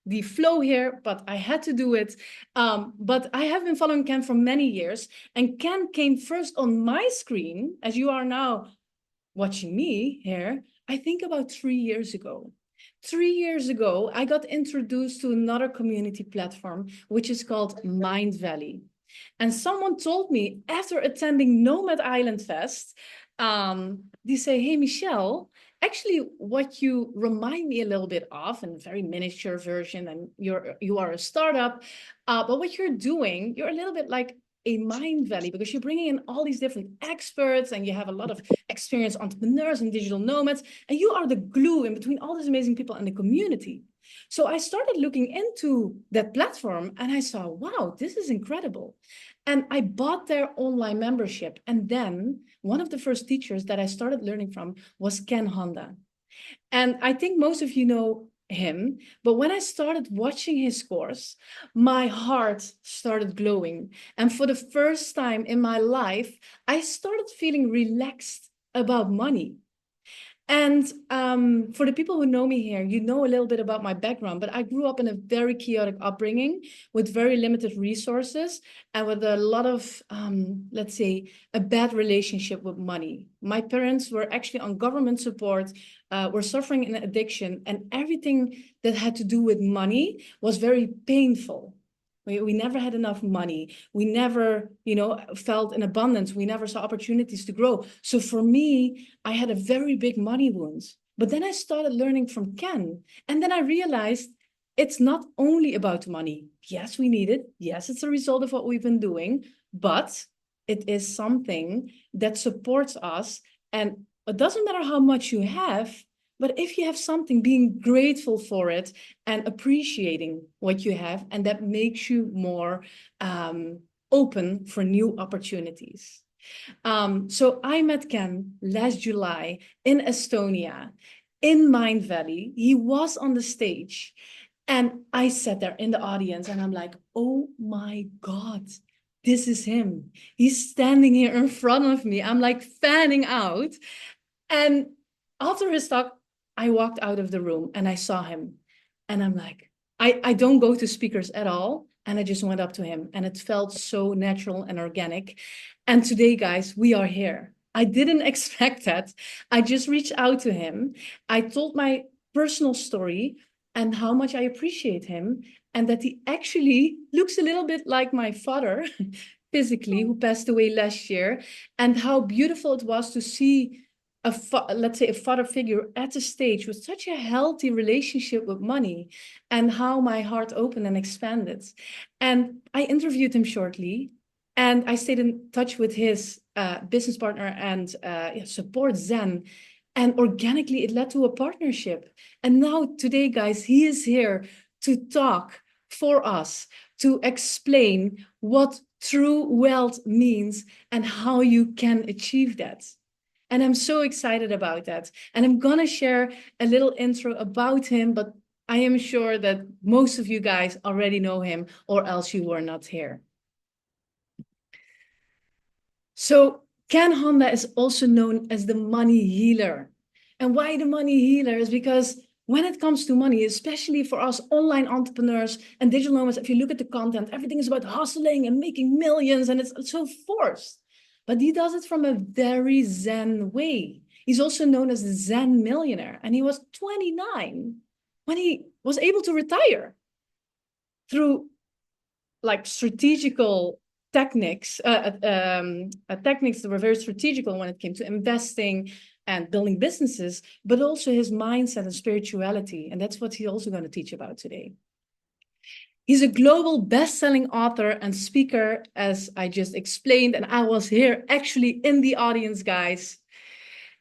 the flow here, but I had to do it. But I have been following Ken for many years, and Ken came first on my screen, as you are now watching me here, I think about 3 years ago. 3 years ago, I got introduced to another community platform, which is called Mind Valley. And someone told me after attending Nomad Island Fest, they say, hey, Michelle, actually what you remind me a little bit of, in a very miniature version, and you are a startup, but what you're doing, you're a little bit like a Mind Valley, because you're bringing in all these different experts and you have a lot of experienced entrepreneurs and digital nomads, and you are the glue in between all these amazing people in the community. So I started looking into that platform and I saw, wow, this is incredible. And I bought their online membership. And then one of the first teachers that I started learning from was Ken Honda. And I think most of you know him, but when I started watching his course, my heart started glowing. And for the first time in my life, I started feeling relaxed about money. And for the people who know me here, you know a little bit about my background, but I grew up in a very chaotic upbringing with very limited resources and with a lot of, let's say, a bad relationship with money. My parents were actually on government support, were suffering in addiction, and everything that had to do with money was very painful. We never had enough money. We never, felt in abundance. We never saw opportunities to grow. So for me, I had a very big money wound. But then I started learning from Ken. And then I realized it's not only about money. Yes, we need it. Yes, it's a result of what we've been doing. But it is something that supports us. And it doesn't matter how much you have, but if you have something, being grateful for it and appreciating what you have, and that makes you more open for new opportunities. So I met Ken last July in Estonia, in Mind Valley. He was on the stage and I sat there in the audience and I'm like, oh my God, this is him. He's standing here in front of me. I'm like fanning out. And after his talk, I walked out of the room and I saw him. And I'm like, I don't go to speakers at all. And I just went up to him and it felt so natural and organic. And today, guys, we are here. I didn't expect that. I just reached out to him. I told my personal story and how much I appreciate him, and that he actually looks a little bit like my father physically, who passed away last year, and how beautiful it was to see let's say a father figure at the stage with such a healthy relationship with money, and how my heart opened and expanded. And I interviewed him shortly, and I stayed in touch with his business partner and support Zen. And organically, it led to a partnership. And now today, guys, he is here to talk for us, to explain what true wealth means and how you can achieve that. And I'm so excited about that. And I'm going to share a little intro about him, but I am sure that most of you guys already know him, or else you were not here. So Ken Honda is also known as the money healer. And why the money healer is because when it comes to money, especially for us online entrepreneurs and digital nomads, if you look at the content, everything is about hustling and making millions, and it's so forced. But he does it from a very Zen way. He's also known as the Zen millionaire. And he was 29 when he was able to retire through like strategical techniques, techniques that were very strategical when it came to investing and building businesses, but also his mindset and spirituality. And that's what he's also going to teach about today. He's a global best-selling author and speaker, as I just explained, and I was here actually in the audience, guys.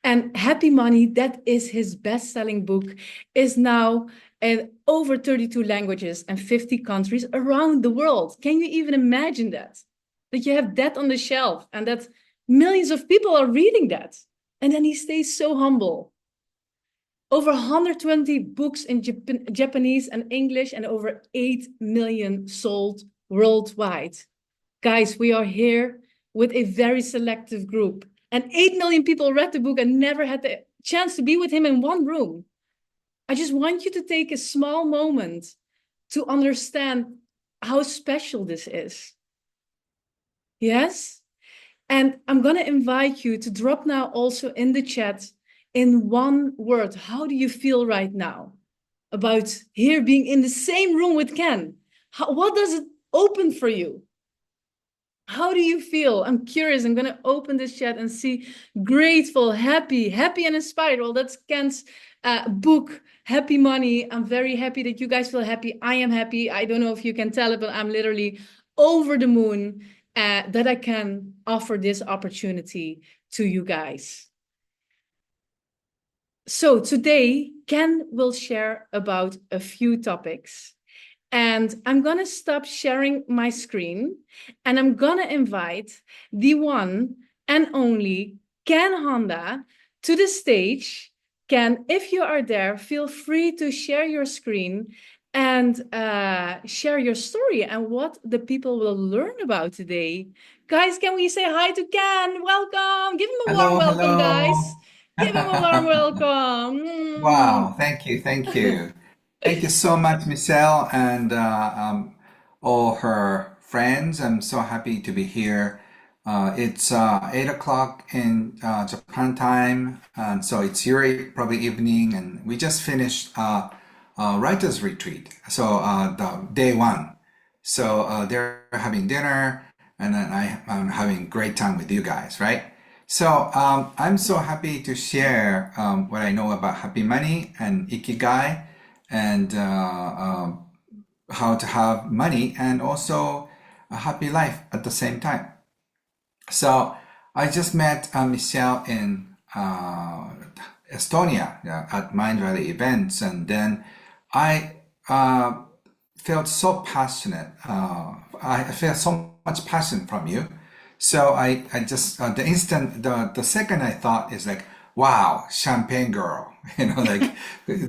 And Happy Money, that is his best-selling book, is now in over 32 languages and 50 countries around the world. Can you even imagine that? That you have that on the shelf and that millions of people are reading that. And then he stays so humble. Over 120 books in Japanese and English, and over 8 million sold worldwide. Guys, we are here with a very selective group. And 8 million people read the book and never had the chance to be with him in one room. I just want you to take a small moment to understand how special this is. Yes? And I'm going to invite you to drop now also in the chat in one word. How do you feel right now about here being in the same room with Ken? What does it open for you? How do you feel? I'm curious. I'm going to open this chat and see grateful, happy and inspired. Well, that's Ken's book, Happy Money. I'm very happy that you guys feel happy. I am happy. I don't know if you can tell it, but I'm literally over the moon that I can offer this opportunity to you guys. So today, Ken will share about a few topics. And I'm going to stop sharing my screen and I'm going to invite the one and only Ken Honda to the stage. Ken, if you are there, feel free to share your screen and share your story and what the people will learn about today. Guys, can we say hi to Ken? Welcome. Give him a warm Hello, welcome, guys. hello. Give him a warm welcome. Wow, thank you, thank you. Thank you so much, Michelle, and all her friends. I'm so happy to be here. It's 8 o'clock in Japan time, and so it's your probably evening, and we just finished writer's retreat, so the day one. So they're having dinner, and then I'm having great time with you guys, right? So I'm so happy to share what I know about happy money and ikigai and how to have money and also a happy life at the same time. So I just met Michelle in Estonia at Mind Valley events, and then I felt so passionate. I felt so much passion from you. So I just the second I thought is like, wow, champagne girl, like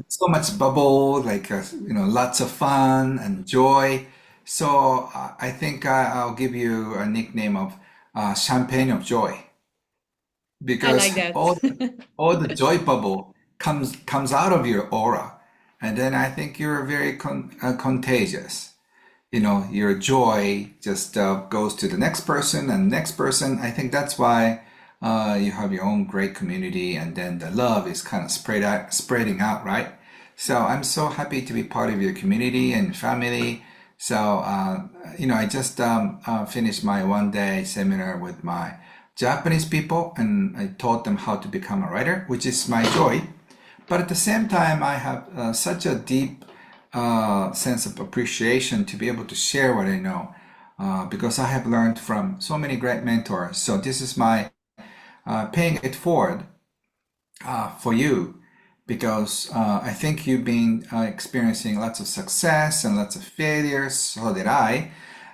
so much bubble, like lots of fun and joy. So I think I'll give you a nickname of champagne of joy I because like that. all the joy bubble comes out of your aura, and then I think you're very contagious. Your joy just goes to the next person and next person. I think that's why you have your own great community, and then the love is kind of spreading out, right? So I'm so happy to be part of your community and family. So I just finished my one-day seminar with my Japanese people, and I taught them how to become a writer, which is my joy. But at the same time, I have such a deep sense of appreciation to be able to share what I know because I have learned from so many great mentors. So this is my paying it forward for you because I think you've been experiencing lots of success and lots of failures. So did I.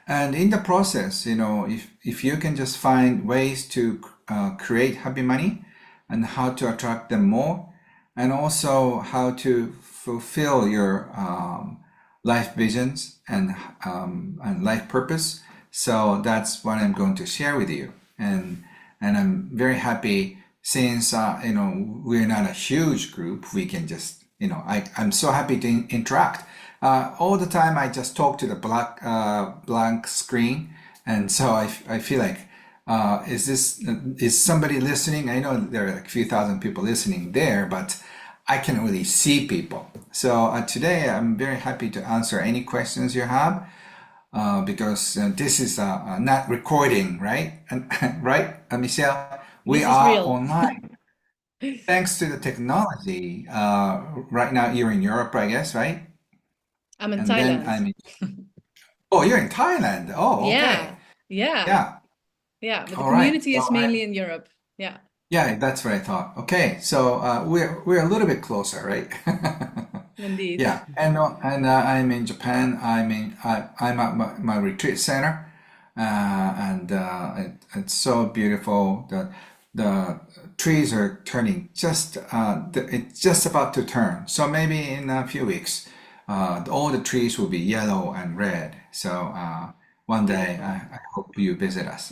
And in the process, if you can just find ways to create happy money and how to attract them more, and also how to fulfill your life visions and life purpose. So that's what I'm going to share with you. And I'm very happy since we're not a huge group. We can just I'm so happy to interact. All the time I just talk to the blank screen, and so I feel like is somebody listening? I know there are like a few thousand people listening there, but I can really see people. So today I'm very happy to answer any questions you have because this is not recording, right? And right, Michelle, we This is are real. online thanks to the technology. Right now you're in Europe, I guess, right? I'm in And then Thailand. I'm in, oh, you're in Thailand. Oh, okay. Yeah, yeah, Yeah. yeah. But the All right. community So is mainly in Europe. Yeah, yeah, that's what I thought. Okay. So we're a little bit closer, right? indeed. Yeah, and I'm in Japan. I'm at my retreat center, and it's so beautiful. The trees are turning it's just about to turn. So maybe in a few weeks, all the trees will be yellow and red. So one day Beautiful. I hope you visit us.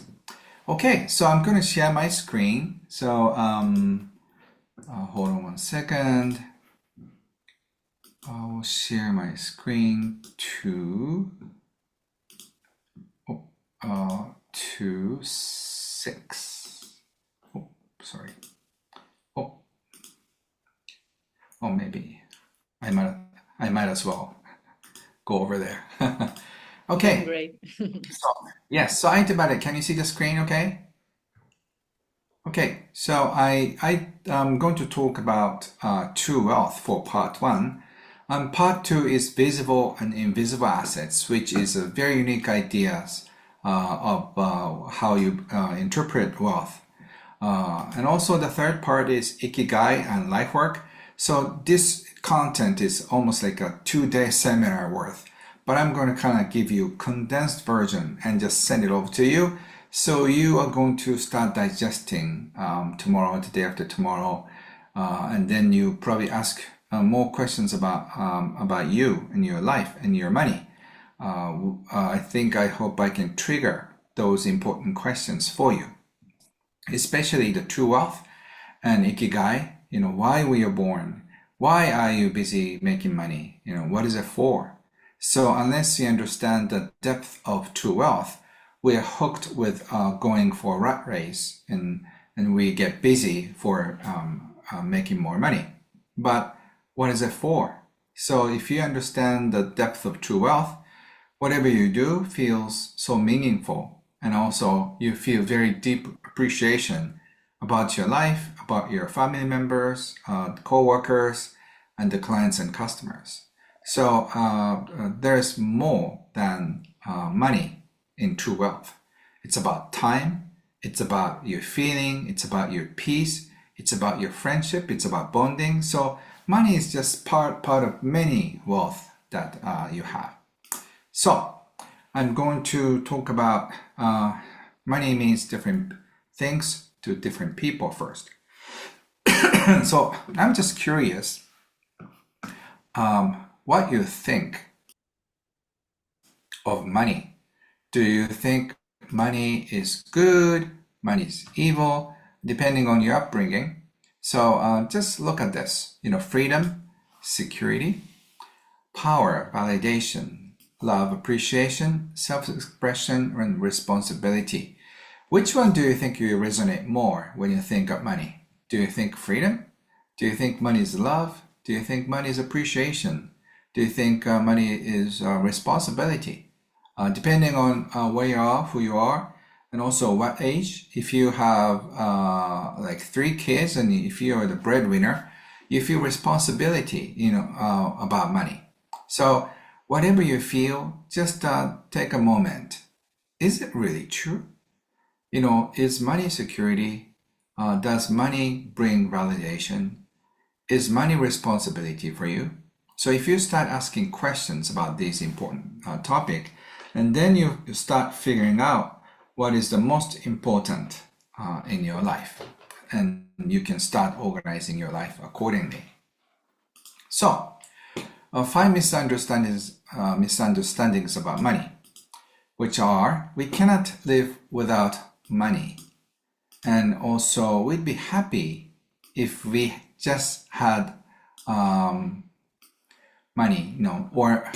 Okay, so I'm going to share my screen. So hold on one second. I'll share my screen to 6. Oh, sorry. Oh, maybe I might as well go over there. Doing Okay. great. So yes, so Aitabare, can you see the screen okay? Okay, so I'm going to talk about true wealth for part one. Part two is visible and invisible assets, which is a very unique ideas of how you interpret wealth. And also the third part is ikigai and life work. So this content is almost like a 2-day seminar worth, but I'm going to kind of give you condensed version and just send it over to you. So you are going to start digesting tomorrow, the day after tomorrow, and then you probably ask more questions about you and your life and your money. I hope I can trigger those important questions for you, especially the true wealth and ikigai. Why we are born, why are you busy making money, what is it for? So unless you understand the depth of true wealth, we are hooked with going for a rat race, and we get busy for making more money. But what is it for? So if you understand the depth of true wealth, whatever you do feels so meaningful, and also you feel very deep appreciation about your life, about your family members, co-workers, and the clients and customers. So there's more than money in true wealth. It's about time, it's about your feeling, it's about your peace, it's about your friendship, it's about bonding. So money is just part of many wealth that you have. So I'm going to talk about money means different things to different people first. So I'm just curious what you think of money. Do you think money is good, money is evil, depending on your upbringing? So just look at this, freedom, security, power, validation, love, appreciation, self-expression, and responsibility. Which one do you think you resonate more when you think of money? Do you think freedom? Do you think money is love? Do you think money is appreciation? Do you think money is responsibility? Depending on where you are, who you are, and also what age. If you have like 3 kids and if you are the breadwinner, you feel responsibility, about money. So whatever you feel, just take a moment. Is it really true? Is money security? Does money bring validation? Is money responsibility for you? So if you start asking questions about this important topic, and then you start figuring out what is the most important in your life, and you can start organizing your life accordingly. So 5 misunderstandings about money, which are: we cannot live without money, and also we'd be happy if we just had money, or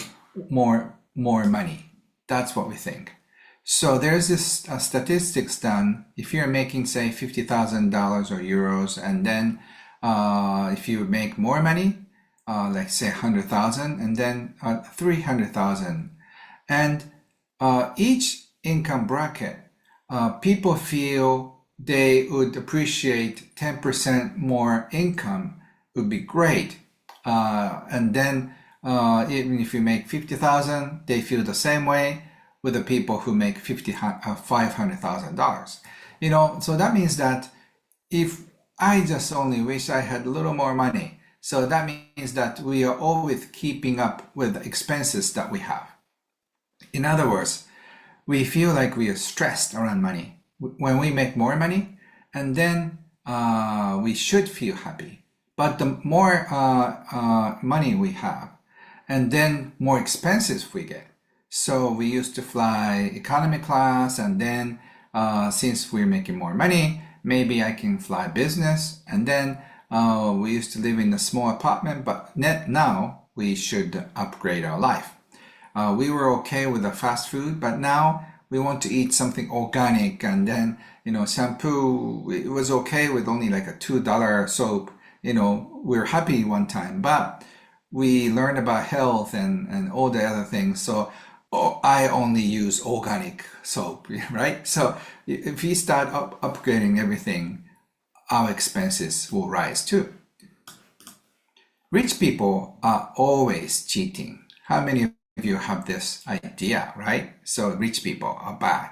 more money. That's what we think. So there's this statistics done. If you're making, say, $50,000 or euros, and then if you make more money, like say 100,000, and then 300,000, and each income bracket, people feel they would appreciate 10% more income would be great. And then even if you make 50,000, they feel the same way with the people who make $500,000. So that means that if I just only wish I had a little more money, so that means that we are always keeping up with the expenses that we have. In other words, we feel like we are stressed around money when we make more money, and then we should feel happy. But the more money we have, and then more expenses we get. So we used to fly economy class, and then since we're making more money, maybe I can fly business. And then we used to live in a small apartment, but now we should upgrade our life. We were okay with the fast food, but now we want to eat something organic, and then, shampoo, it was okay with only like a $2 soap. We're happy one time, but we learned about health and all the other things. So I only use organic soap, right? So if we start upgrading everything, our expenses will rise too. Rich people are always cheating. How many of you have this idea, right? So rich people are bad.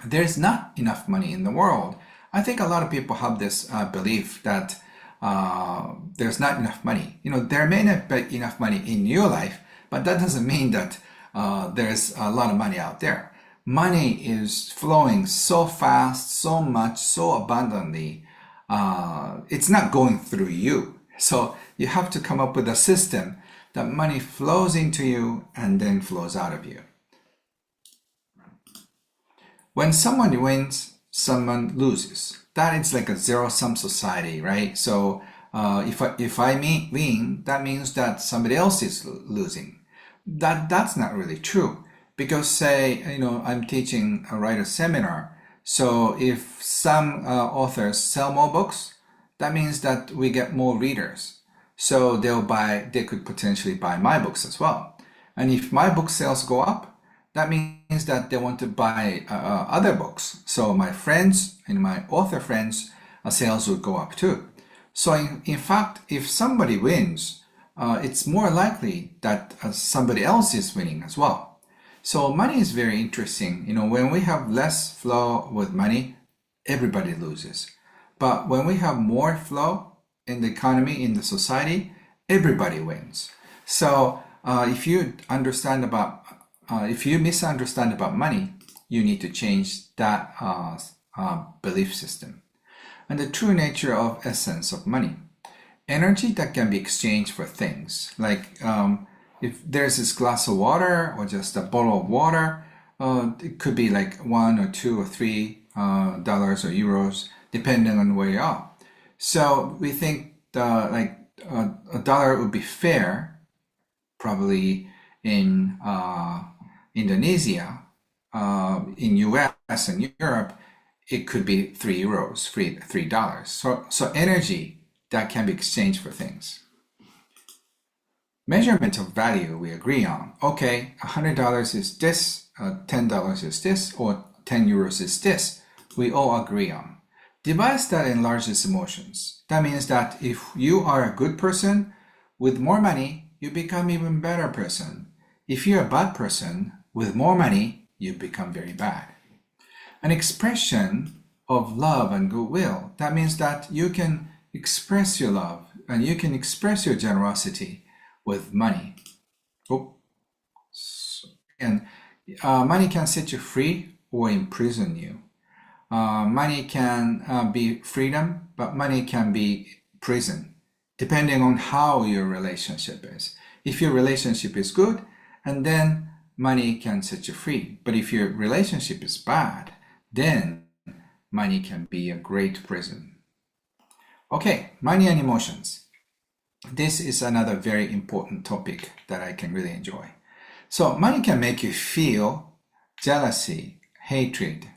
There's not enough money in the world. I think a lot of people have this belief that there's not enough money. There may not be enough money in your life, but that doesn't mean that there's a lot of money out there. Money is flowing so fast, so much, so abundantly. It's not going through you. So you have to come up with a system that money flows into you and then flows out of you. When someone wins, someone loses. That is like a zero-sum society, right? So if I win, that means that somebody else is losing. That's not really true, because say, I'm teaching a writer seminar. So if some authors sell more books, that means that we get more readers. So they could potentially buy my books as well. And if my book sales go up, that means that they want to buy other books. So my friends and my author friends, sales would go up too. So in fact, if somebody wins, it's more likely that somebody else is winning as well. So money is very interesting. When we have less flow with money, everybody loses. But when we have more flow in the economy, in the society, everybody wins. So if you misunderstand about money, you need to change that belief system. And the true nature of essence of money. Energy that can be exchanged for things. Like if there's this glass of water or just a bottle of water, it could be like $1 or $2 or $3 or euros, depending on where you are. So we think a dollar would be fair, probably in Indonesia, in US and Europe, it could be 3 euros, $3. So energy that can be exchanged for things. Measurement of value we agree on. Okay, $100 is this, $10 is this, or 10 euros is this. We all agree on. Device that enlarges emotions. That means that if you are a good person with more money, you become even better person. If you're a bad person with more money, you become very bad. An expression of love and goodwill. That means that you can express your love and you can express your generosity with money. And money can set you free or imprison you. Money can be freedom, but money can be prison, depending on how your relationship is. If your relationship is good, and then money can set you free. But if your relationship is bad, then money can be a great prison. Okay, money and emotions. This is another very important topic that I can really enjoy. So money can make you feel jealousy, hatred,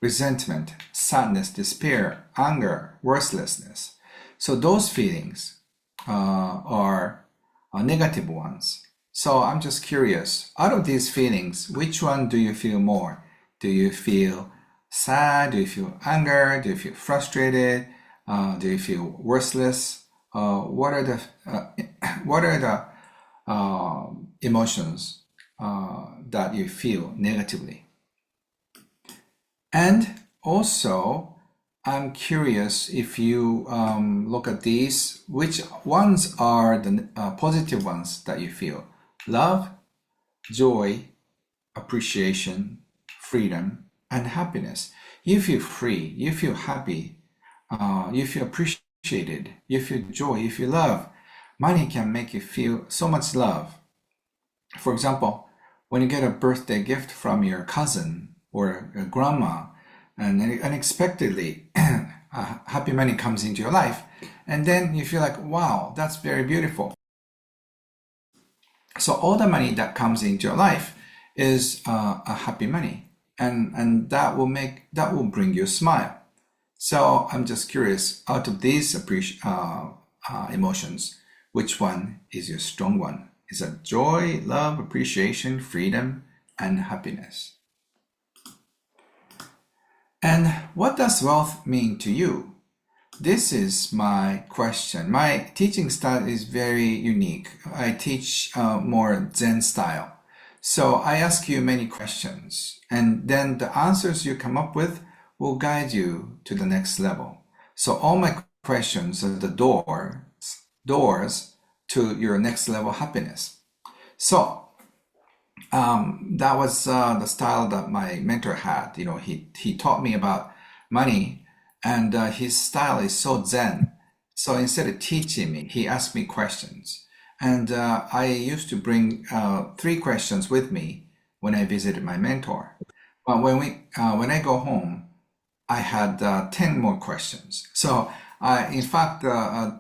resentment, sadness, despair, anger, worthlessness. So those feelings are negative ones. So I'm just curious, out of these feelings, which one do you feel more? Do you feel sad? Do you feel anger? Do you feel frustrated? Do you feel worthless? What are the emotions that you feel negatively? And also, I'm curious if you look at these, which ones are the positive ones that you feel? Love, joy, appreciation, freedom, and happiness. You feel free, you feel happy, you feel appreciated, you feel joy, you feel love. Money can make you feel so much love. For example, when you get a birthday gift from your cousin or a grandma, and unexpectedly happy money comes into your life, and then you feel like, wow, that's very beautiful. So all the money that comes into your life is a happy money, and that will bring you a smile. So I'm just curious, out of these emotions, which one is your strong one? Is it joy, love, appreciation, freedom, and happiness? And what does wealth mean to you? This is my question. My teaching style is very unique. I teach more Zen style. So I ask you many questions, and then the answers you come up with will guide you to the next level. So all my questions are the doors to your next level happiness. So that was the style that my mentor had. You know, he taught me about money, and his style is so zen. So instead of teaching me, he asked me questions, and I used to bring 3 questions with me when I visited my mentor. But when I go home, I had 10 more questions. So, in fact,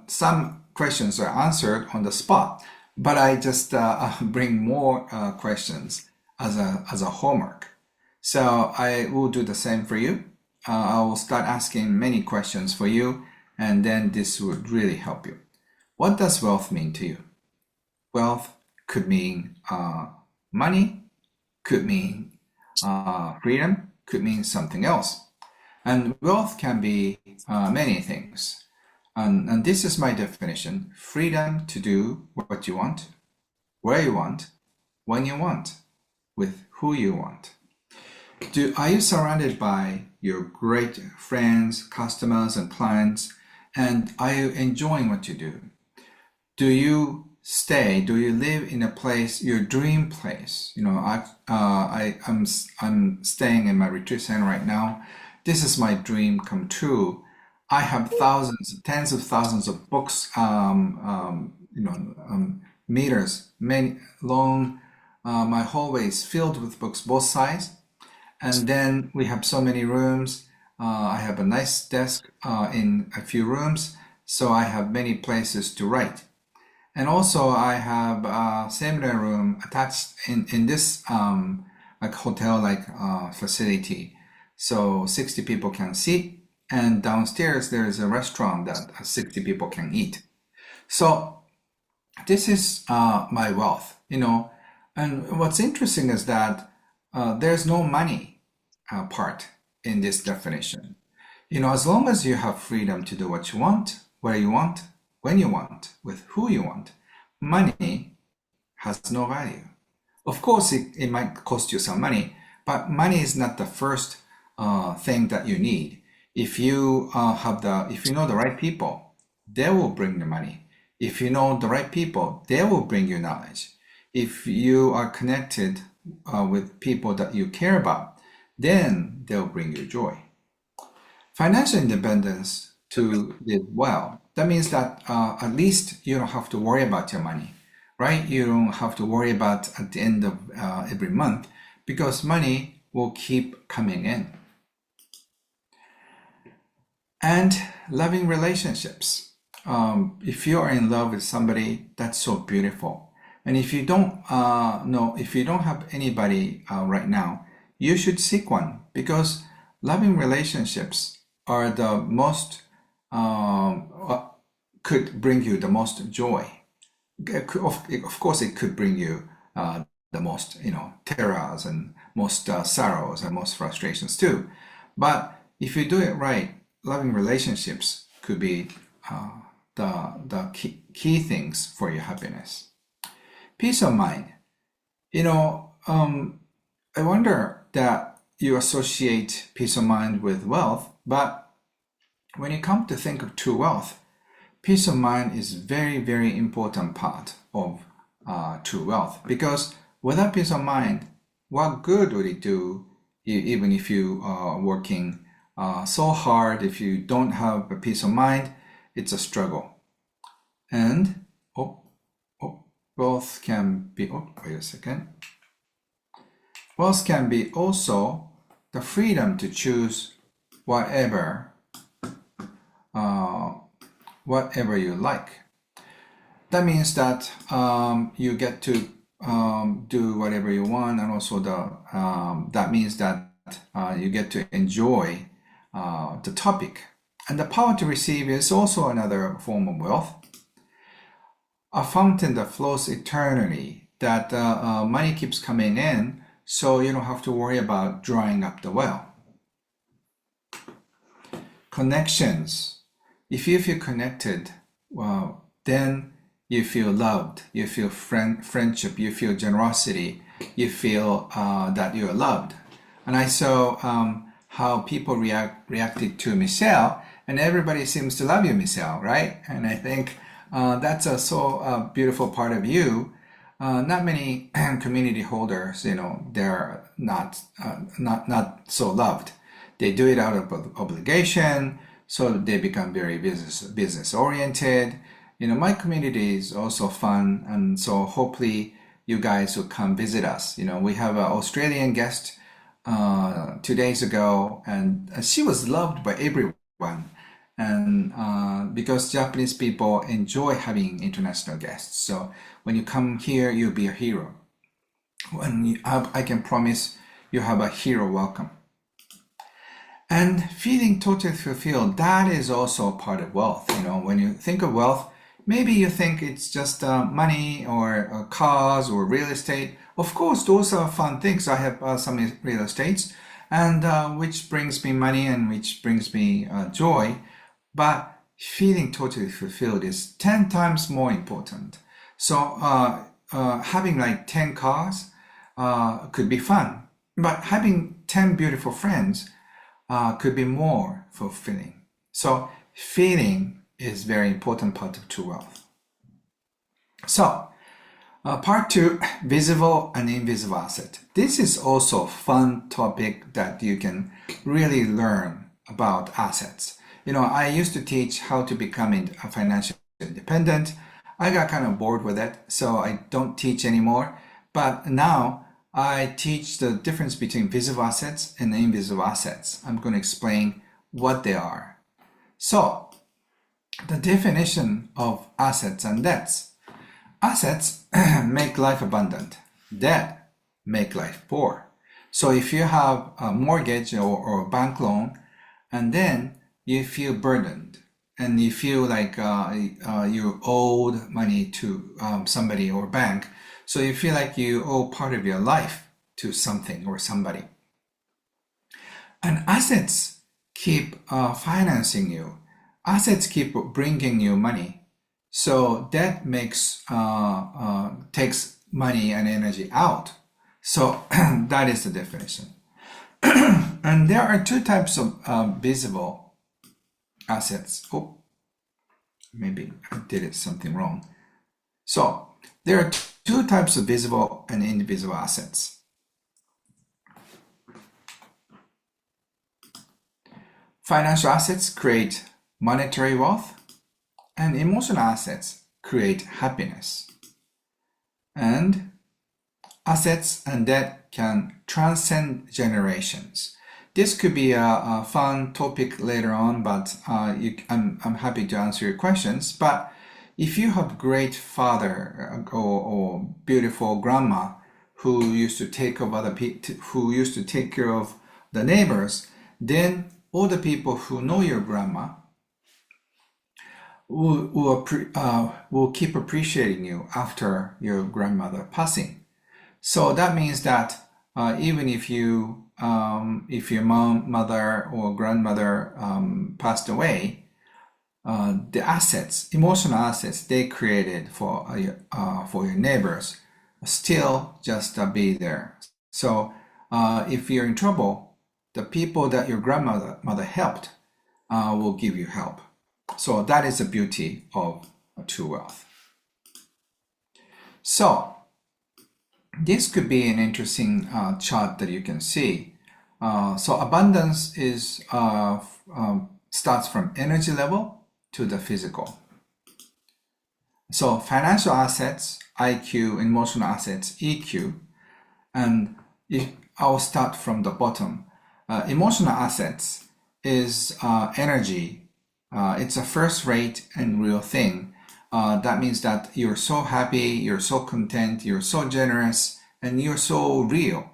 some questions are answered on the spot, but I just bring more questions as a homework. So I will do the same for you. I will start asking many questions for you, and then this would really help you. What does wealth mean to you? Wealth could mean money, could mean freedom, could mean something else. And wealth can be many things. And this is my definition: freedom to do what you want, where you want, when you want, with who you want. Are you surrounded by your great friends, customers, and clients? And are you enjoying what you do? Do you live in a place, your dream place? You know, I'm staying in my retreat center right now. This is my dream come true. I have thousands, tens of thousands of books, meters, many long. My hallway is filled with books, both sides. And then we have so many rooms. I have a nice desk in a few rooms, so I have many places to write. And also I have a seminar room attached in this like hotel-like facility. So 60 people can sit, and downstairs there is a restaurant that 60 people can eat. So this is my wealth, you know. And what's interesting is that there's no money part in this definition. You know, as long as you have freedom to do what you want, where you want, when you want, with who you want, money has no value. Of course, it might cost you some money, but money is not the first thing that you need. If you if you know the right people, they will bring the money. If you know the right people, they will bring you knowledge. If you are connected with people that you care about, then they'll bring you joy. Financial independence to live well. That means that at least you don't have to worry about your money, right? You don't have to worry about at the end of every month, because money will keep coming in. And loving relationships. If you are in love with somebody, that's so beautiful. And if you don't if you don't have anybody right now, you should seek one, because loving relationships are the most could bring you the most joy. Of course, it could bring you the most, terrors and most sorrows and most frustrations too. But if you do it right, loving relationships could be the key things for your happiness. Peace of mind. I wonder that you associate peace of mind with wealth, but when you come to think of true wealth, peace of mind is very, very important part of true wealth. Because without peace of mind, what good would it do even if you are working so hard? If you don't have a peace of mind, it's a struggle. And wealth can be, wait a second. Wealth can be also the freedom to choose whatever you like. That means that you get to do whatever you want, and also that means that you get to enjoy the topic. And the power to receive is also another form of wealth. A fountain that flows eternally, that money keeps coming in, so you don't have to worry about drying up the well. Connections. If you feel connected, well, then you feel loved, you feel friendship, you feel generosity, you feel that you're loved. And I saw how people reacted to Michelle, and everybody seems to love you, Michelle, right? And I think that's a so beautiful part of you. Not many community holders, they're not so loved. They do it out of obligation, so they become very business oriented. My community is also fun, and so hopefully you guys will come visit us. We have an Australian guest 2 days ago, and she was loved by everyone. And because Japanese people enjoy having international guests, so when you come here, you'll be a hero. I can promise you have a hero welcome. And feeling totally fulfilled, that is also part of wealth. When you think of wealth, maybe you think it's just money or cars or real estate. Of course, those are fun things. I have some real estates, and which brings me money and which brings me joy. But feeling totally fulfilled is 10 times more important. So having like 10 cars could be fun, but having 10 beautiful friends could be more fulfilling. So feeling is very important part of true wealth. So part 2, visible and invisible asset. This is also a fun topic that you can really learn about assets. I used to teach how to become financially independent. I got kind of bored with it, so I don't teach anymore. But now I teach the difference between visible assets and invisible assets. I'm going to explain what they are. So, the definition of assets and debts. Assets make life abundant. Debt make life poor. So if you have a mortgage or a bank loan, and then you feel burdened, and you feel like you owed money to somebody or bank, so you feel like you owe part of your life to something or somebody. And assets keep financing you. Assets keep bringing you money. So debt takes money and energy out. So that is the definition. And there are 2 types of visible assets. Oh, maybe I did something wrong. So there are 2 types of visible and invisible assets. Financial assets create monetary wealth, and emotional assets create happiness. And assets and debt can transcend generations. This could be a fun topic later on, but I'm happy to answer your questions. But if you have great father or beautiful grandma who used to take care of other people, who used to take care of the neighbors, then all the people who know your grandma will keep appreciating you after your grandmother passing. So that means that even if your mother or grandmother passed away, the assets, emotional assets they created for your neighbors, still just be there. So if you're in trouble, the people that your grandmother helped will give you help. So that is the beauty of true wealth. So this could be an interesting chart that you can see. So abundance is starts from energy level to the physical. So financial assets, IQ, emotional assets, EQ, and I'll start from the bottom. Emotional assets is energy. It's a first rate and real thing. that means that you're so happy, you're so content, you're so generous, and you're so real.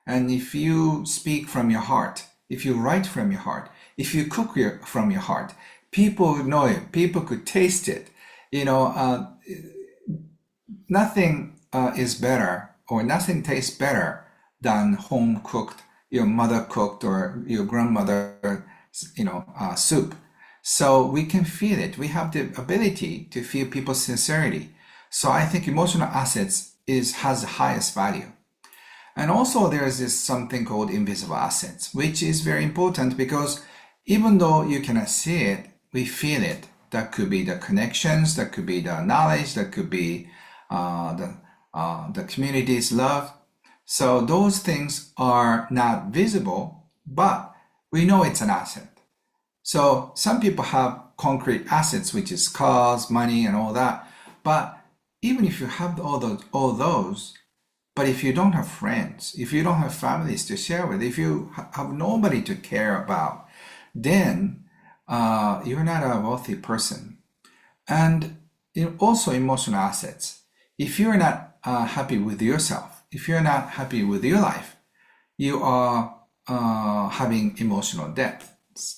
And if you speak from your heart, if you write from your heart, if you cook from your heart, people would know it. People could taste it. You know, nothing is better, or nothing tastes better than home cooked, your mother cooked or your grandmother, soup. So we can feel it. We have the ability to feel people's sincerity. So I think emotional assets has the highest value. And also there is this something called invisible assets, which is very important because even though you cannot see it, we feel it. That could be the connections, that could be the knowledge, that could be the community's love. So those things are not visible, but we know it's an asset. So some people have concrete assets, which is cars, money, and all that. But even if you have all those, but if you don't have friends, if you don't have families to share with, if you have nobody to care about, then you're not a wealthy person. And also emotional assets. If you're not happy with yourself, if you're not happy with your life, you are having emotional debt.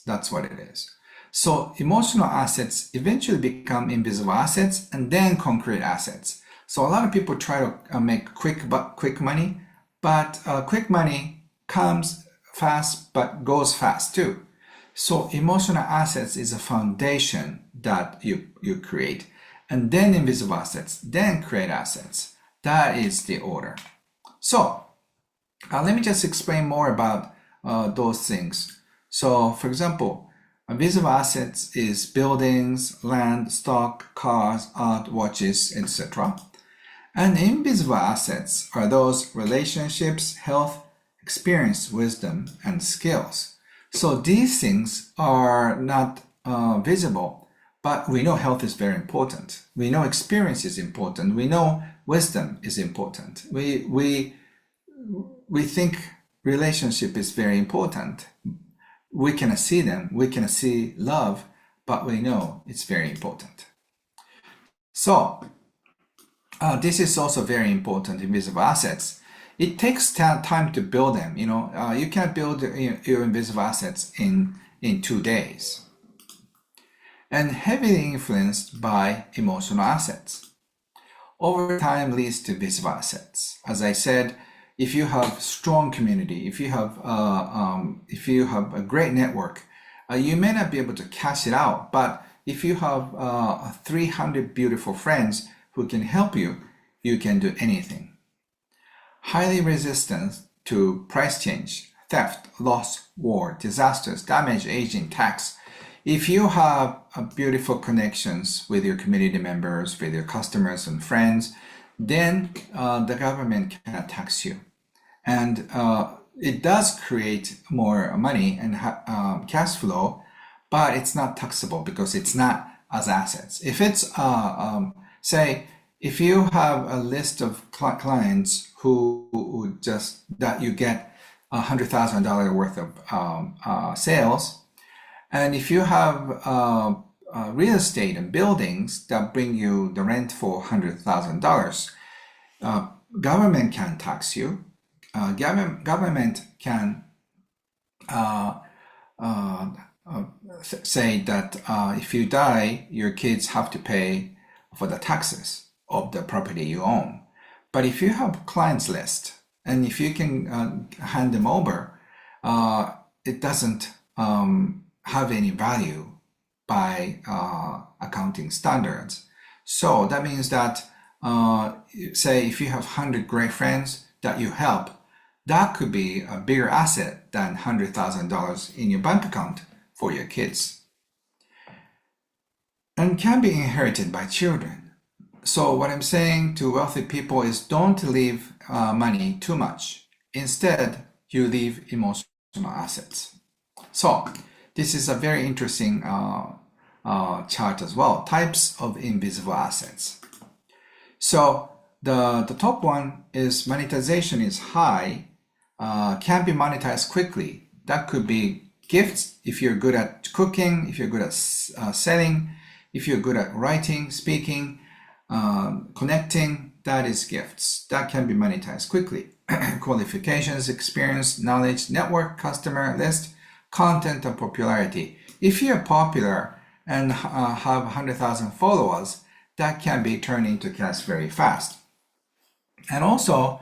That's what it is. So emotional assets eventually become invisible assets and then concrete assets. So a lot of people try to make quick money, but quick money comes fast but goes fast too. So emotional assets is a foundation that you create, and then invisible assets, then create assets. That is the order. So let me just explain more about those things. So for example, visible assets is buildings, land, stock, cars, art, watches, etc. And invisible assets are those relationships, health, experience, wisdom, and skills. So these things are not visible, but we know health is very important. We know experience is important. We know wisdom is important. We think relationship is very important. We cannot see them. We cannot see love, but we know it's very important. So this is also very important, invisible assets. It takes time to build them. You can't build your invisible assets in 2 days. And heavily influenced by emotional assets. Over time leads to visible assets. As I said, if you have strong community, if you have a great network, you may not be able to cash it out. But if you have 300 beautiful friends who can help you, you can do anything. Highly resistant to price change, theft, loss, war, disasters, damage, aging, tax. If you have beautiful connections with your community members, with your customers and friends, then the government cannot tax you. And it does create more money and cash flow, but it's not taxable because it's not as assets. If it's, say, if you have a list of clients who just, that you get $100,000 worth of sales, and if you have real estate and buildings that bring you the rent for $100,000, government can tax you. Government can say that if you die, your kids have to pay for the taxes of the property you own. But if you have clients list and if you can hand them over, it doesn't have any value by accounting standards. So that means that say if you have 100 great friends that you help, that could be a bigger asset than $100,000 in your bank account for your kids, and can be inherited by children. So what I'm saying to wealthy people is don't leave money too much. Instead, you leave emotional assets. So this is a very interesting chart as well. Types of invisible assets. So the top one is monetization is high, can be monetized quickly. That could be gifts if you're good at cooking, if you're good at selling, If you're good at writing, speaking, connecting, that is gifts. That can be monetized quickly. Qualifications, experience, knowledge, network, customer list, content, and popularity. If you're popular and have 100,000 followers, that can be turned into cash very fast. And also,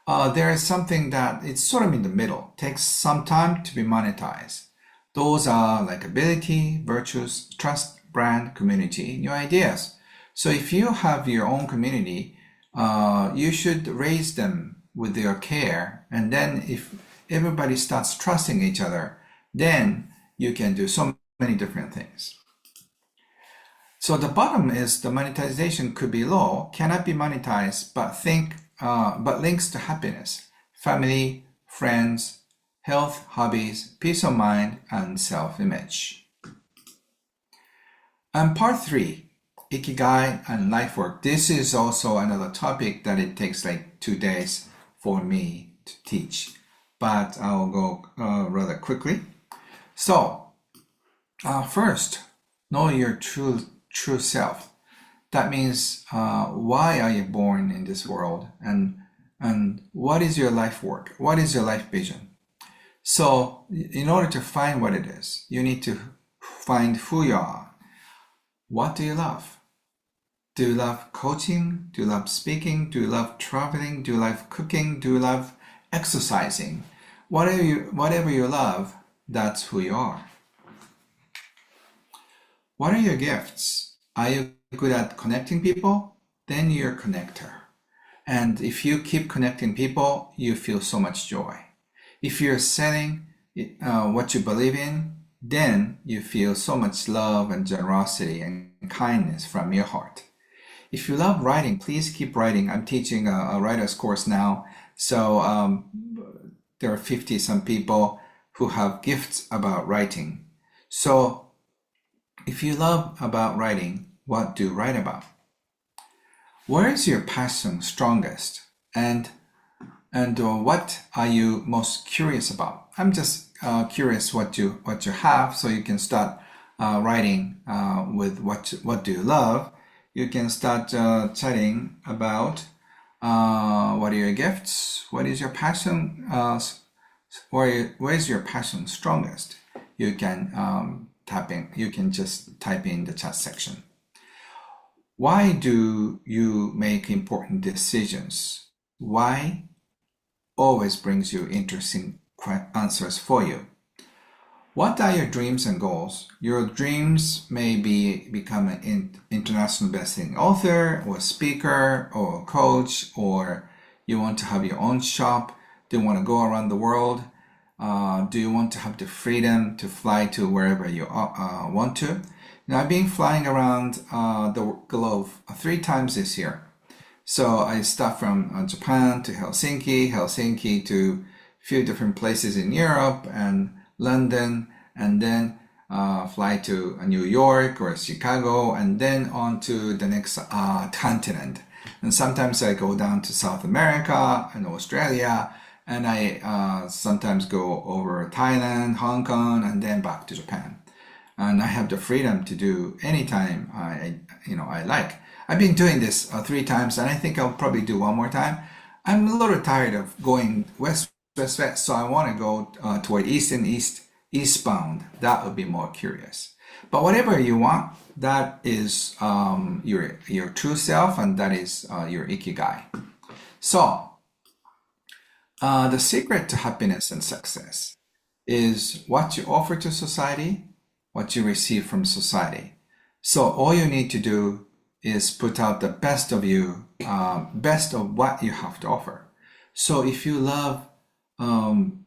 there is something that it's sort of in the middle, takes some time to be monetized. Those are likability, virtues, trust, brand, community, new ideas. So if you have your own community, you should raise them with your care. And then if everybody starts trusting each other, then you can do so many different things. So the bottom is the monetization could be low, cannot be monetized, but links to happiness, family, friends, health, hobbies, peace of mind, and self-image. And part 3, Ikigai and life work. This is also another topic that it takes like 2 days for me to teach, but I'll go rather quickly. So first, know your true self. That means why are you born in this world, and what is your life work? What is your life vision? So in order to find what it is, you need to find who you are. What do you love? Do you love coaching? Do you love speaking? Do you love traveling? Do you love cooking? Do you love exercising? Whatever you love, that's who you are. What are your gifts? Are you good at connecting people? Then you're a connector. And if you keep connecting people, you feel so much joy. If you're selling what you believe in, then you feel so much love and generosity and kindness from your heart. If you love writing, please keep writing. I'm teaching a writer's course now. So there are 50 some people who have gifts about writing. So if you love about writing, what do you write about? Where is your passion strongest? And what are you most curious about? I'm just curious what you have, so you can start writing with what do you love. You can start chatting about what are your gifts, what is your passion, where is your passion strongest. You can you can just type in the chat section. Why do you make important decisions? Why always brings you interesting answers for you. What are your dreams and goals? Your dreams may be become an international best-selling author or speaker or coach, or you want to have your own shop. Do you want to go around the world? Do you want to have the freedom to fly to wherever you want to? Now, I've been flying around the globe 3 times this year. So I start from Japan to Helsinki to a few different places in Europe and London, and then fly to New York or Chicago, and then on to the next continent. And sometimes I go down to South America and Australia, and I sometimes go over Thailand, Hong Kong, and then back to Japan. And I have the freedom to do anytime I like. I've been doing this 3 times, and I think I'll probably do 1 more time. I'm a little tired of going west, so I want to go toward eastbound. That would be more curious. But whatever you want, that is your true self, and that is your ikigai. So the secret to happiness and success is what you offer to society, what you receive from society. So all you need to do is put out the best of you, best of what you have to offer. So if you love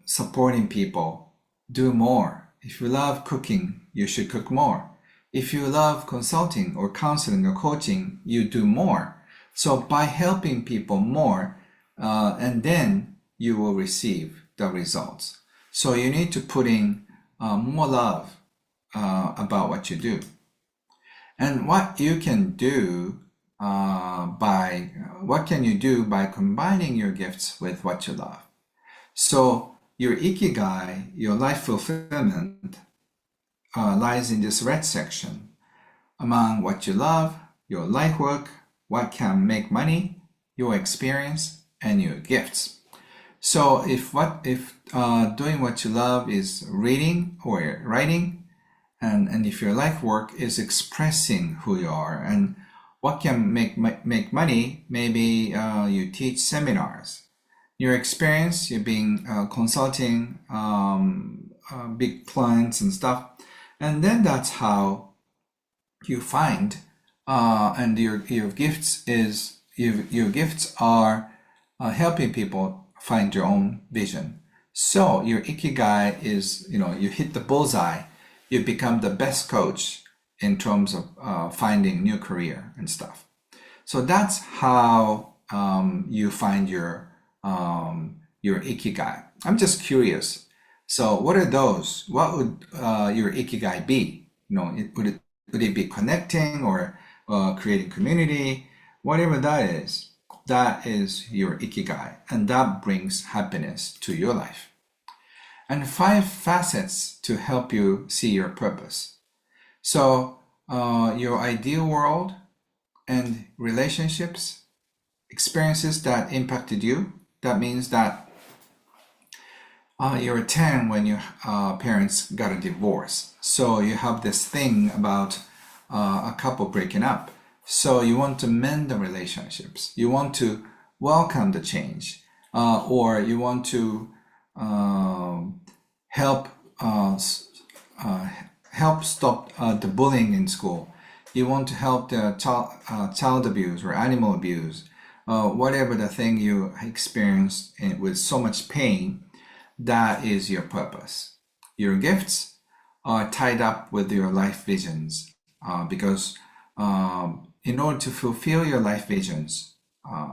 supporting people, do more. If you love cooking, you should cook more. If you love consulting or counseling or coaching, you do more. So by helping people more, and then you will receive the results. So you need to put in more love about what you do. And what you can do by combining your gifts with what you love. So your ikigai, your life fulfillment, lies in this red section. among what you love, your life work, what can make money, your experience, and your gifts. So if doing what you love is reading or writing, and if your life work is expressing who you are, and what can make money, maybe you teach seminars. Your experience, you've been consulting big clients and stuff, and then that's how you find and your gifts is your gifts are helping people find your own vision. So your ikigai is, you hit the bullseye. You become the best coach in terms of finding new career and stuff. So that's how you find your ikigai. I'm just curious. So what are those? What would your ikigai be? Would it be connecting or creating community? Whatever that is your ikigai, and that brings happiness to your life. And 5 facets to help you see your purpose. So your ideal world and relationships, experiences that impacted you. That means that you're 10 when your parents got a divorce. So you have this thing about a couple breaking up. So you want to mend the relationships. You want to welcome the change, or you want to help stop the bullying in school. You want to help the child abuse or animal abuse, whatever the thing you experienced with so much pain. That is your purpose. Your gifts are tied up with your life visions, because in order to fulfill your life visions,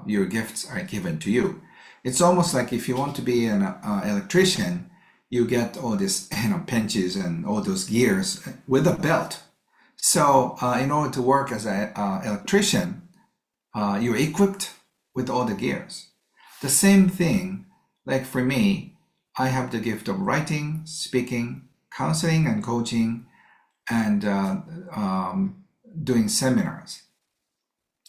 your gifts are given to you. It's almost like if you want to be an electrician, you get all this pinches and all those gears with a belt. So in order to work as an electrician, you're equipped with all the gears. The same thing, like for me, I have the gift of writing, speaking, counseling and coaching, and doing seminars.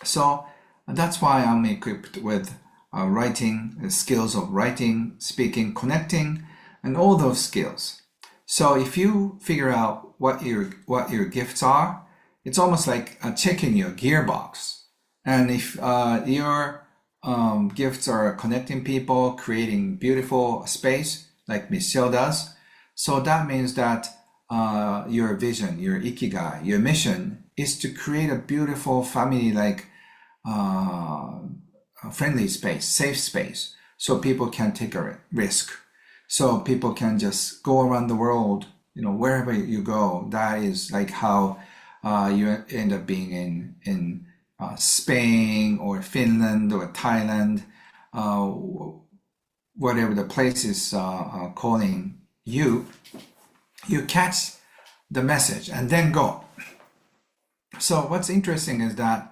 So that's why I'm equipped with writing, the skills of writing, speaking, connecting, and all those skills. So if you figure out what your gifts are, it's almost like checking your gearbox. And if your gifts are connecting people, creating beautiful space like Michelle does, so that means that your vision, your ikigai, your mission is to create a beautiful family-like friendly space, safe space, so people can take a risk. So people can just go around the world, wherever you go. That is like how you end up being in Spain or Finland or Thailand, whatever the place is calling you. You catch the message and then go. So what's interesting is that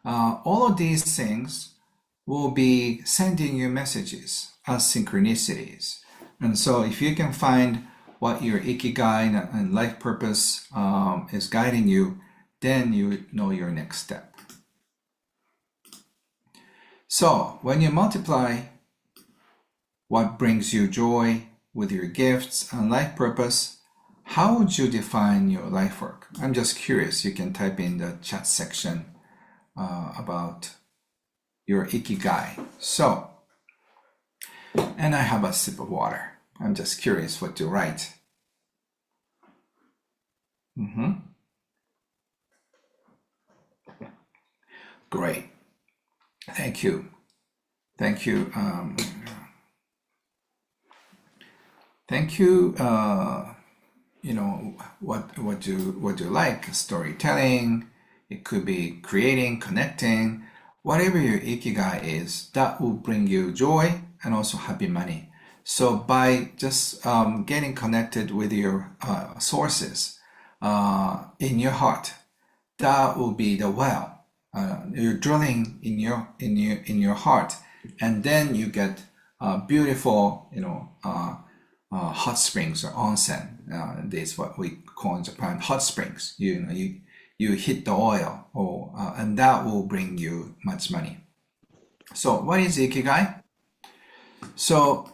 all of these things will be sending you messages as synchronicities. And so if you can find what your ikigai and life purpose is guiding you, then you know your next step. So when you multiply what brings you joy with your gifts and life purpose, how would you define your life work? I'm just curious. You can type in the chat section about your ikigai. So, and I have a sip of water. I'm just curious what to write. Great. Thank you. Thank you. Thank you. What do you like? Storytelling. It could be creating, connecting. Whatever your ikigai is, that will bring you joy and also happy money. So by just getting connected with your sources in your heart, that will be the well. You're drilling in your heart, and then you get beautiful, hot springs or onsen. This is what we call in Japan hot springs. You you hit the oil, and that will bring you much money. So what is Ikigai? So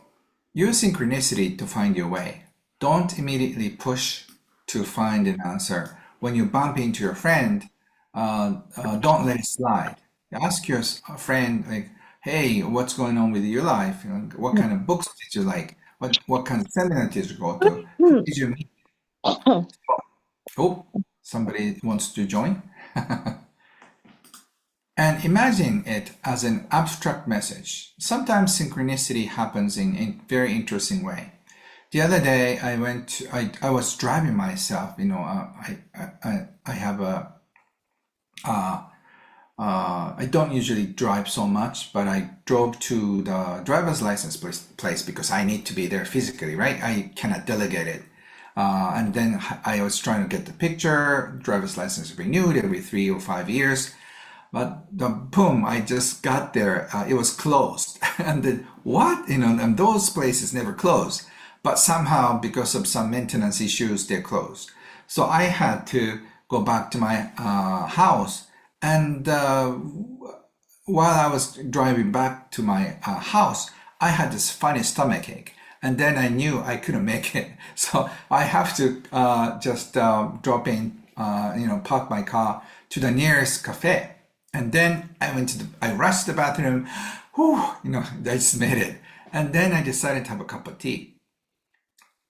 use synchronicity to find your way. Don't immediately push to find an answer. When you bump into your friend, don't let it slide. Ask your friend, like, hey, what's going on with your life? You know, what kind of books did you like? What kind of seminar did you go to? Who did you meet? Oh, somebody wants to join. And imagine it as an abstract message. Sometimes synchronicity happens in a very interesting way. The other day, I was driving myself. You know, I have a I don't usually drive so much, but I drove to the driver's license place because I need to be there physically, right? I cannot delegate it. And then I was trying to get the picture, driver's license renewed every 3 or 5 years. But boom, I just got there. It was closed. And then what? You know, and those places never close. But somehow, because of some maintenance issues, they're closed. So I had to go back to my house. And while I was driving back to my house, I had this funny stomach ache. And then I knew I couldn't make it. So I have to just drop in, park my car to the nearest cafe. And then I rushed to the bathroom. Whew, I just made it. And then I decided to have a cup of tea.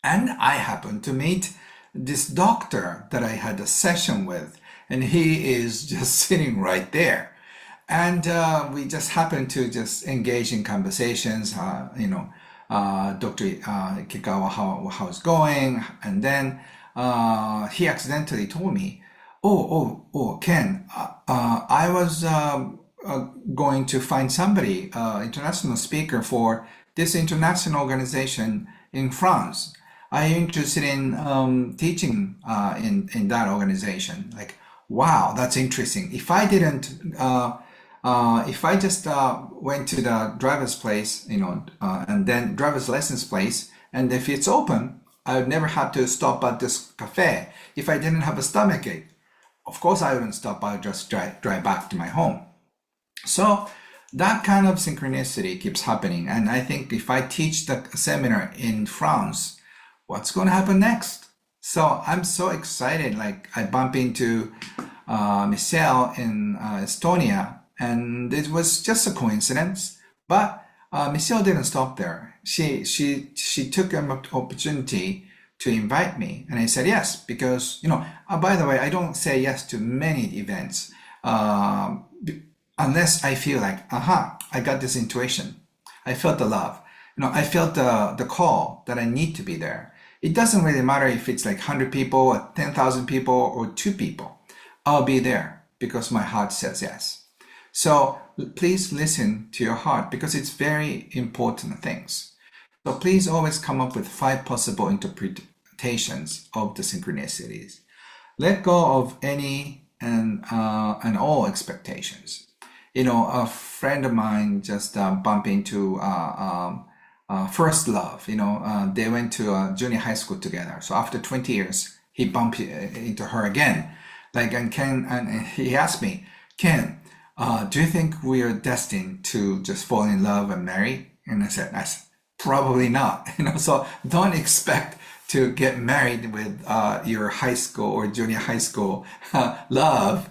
And I happened to meet this doctor that I had a session with, and he is just sitting right there. And we just happened to just engage in conversations, Dr. Kikawa, how it's going. And then he accidentally told me, Ken, I was going to find somebody, international speaker for this international organization in France. I'm interested in teaching in that organization. Like, wow, that's interesting. If I just went to the driver's place, and then driver's license place, and if it's open, I would never have to stop at this cafe. If I didn't have a stomach ache, of course I wouldn't stop. I would just drive back to my home. So that kind of synchronicity keeps happening. And I think if I teach the seminar in France, what's going to happen next? So I'm so excited. Like, I bump into Michelle in Estonia, and it was just a coincidence. But Michelle didn't stop there. She took an opportunity to invite me, and I said yes, because by the way, I don't say yes to many events unless I feel like, I got this intuition. I felt the love. I felt the call that I need to be there. It doesn't really matter if it's like 100 people or 10,000 people or 2 people. I'll be there because my heart says yes. So please listen to your heart, because it's very important things. So please always come up with 5 possible interpretations of the synchronicities. Let go of any and all expectations. A friend of mine just bumped into first love. They went to junior high school together. So after 20 years, he bumped into her again. And he asked me, Ken, do you think we are destined to just fall in love and marry? And I said, probably not. So don't expect to get married with your high school or junior high school love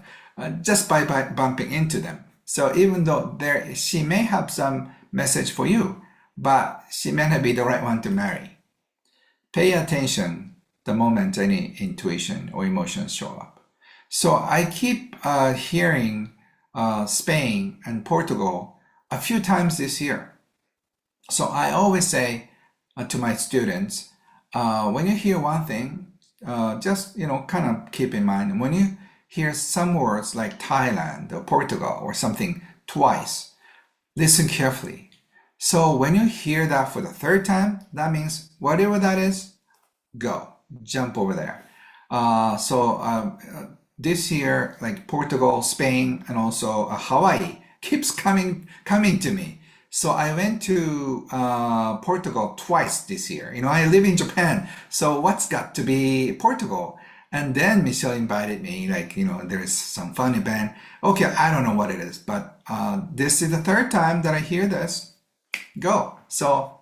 just by bumping into them. So even though she may have some message for you, but she may not be the right one to marry. Pay attention the moment any intuition or emotions show up. So I keep hearing Spain and Portugal a few times this year. So I always say to my students, when you hear one thing, just kind of keep in mind, when you hear some words like Thailand or Portugal or something twice, listen carefully. So when you hear that for the 3rd time, that means whatever that is, go, jump over there. This year, like Portugal, Spain, and also Hawaii keeps coming to me. So I went to Portugal twice this year. I live in Japan, so what's got to be Portugal? And then Michelle invited me, like, there is some fun event. Okay, I don't know what it is, but this is the third time that I hear this. Go. So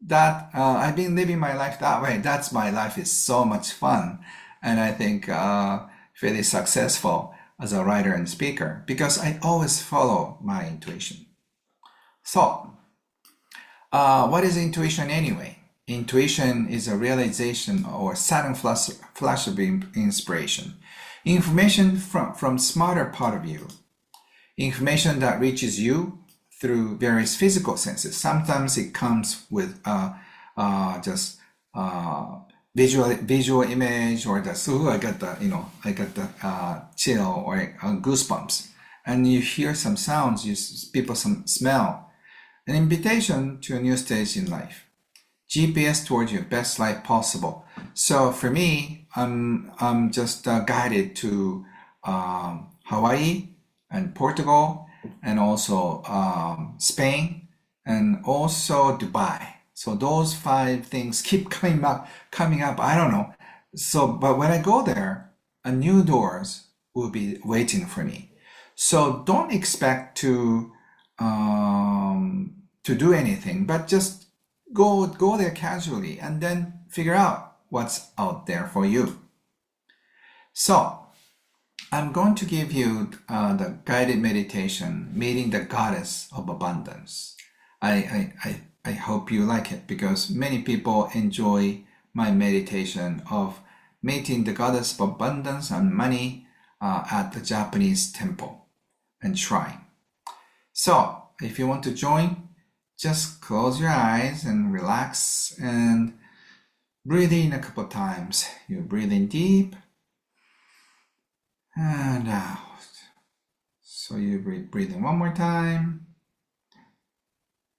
that I've been living my life that way. That's my life is so much fun. And I think really successful as a writer and speaker because I always follow my intuition. So, what is intuition anyway? Intuition is a realization or sudden flash of inspiration. Information from smarter part of you. Information that reaches you through various physical senses. Sometimes it comes with just visual image or just, oh, I got the chill or goosebumps. And you hear some sounds, people some smell. An invitation to a new stage in life. GPS towards your best life possible. So for me, I'm just guided to Hawaii and Portugal and also Spain and also Dubai. So those 5 things keep coming up. I don't know. So, but when I go there, a new doors will be waiting for me. So don't expect to do anything, but just go there casually and then figure out what's out there for you. So I'm going to give you the guided meditation, meeting the goddess of abundance. I hope you like it because many people enjoy my meditation of meeting the goddess of abundance and money at the Japanese temple and shrine. So if you want to join, just close your eyes and relax and breathe in a couple times. You breathe in deep and out. So you breathe in one more time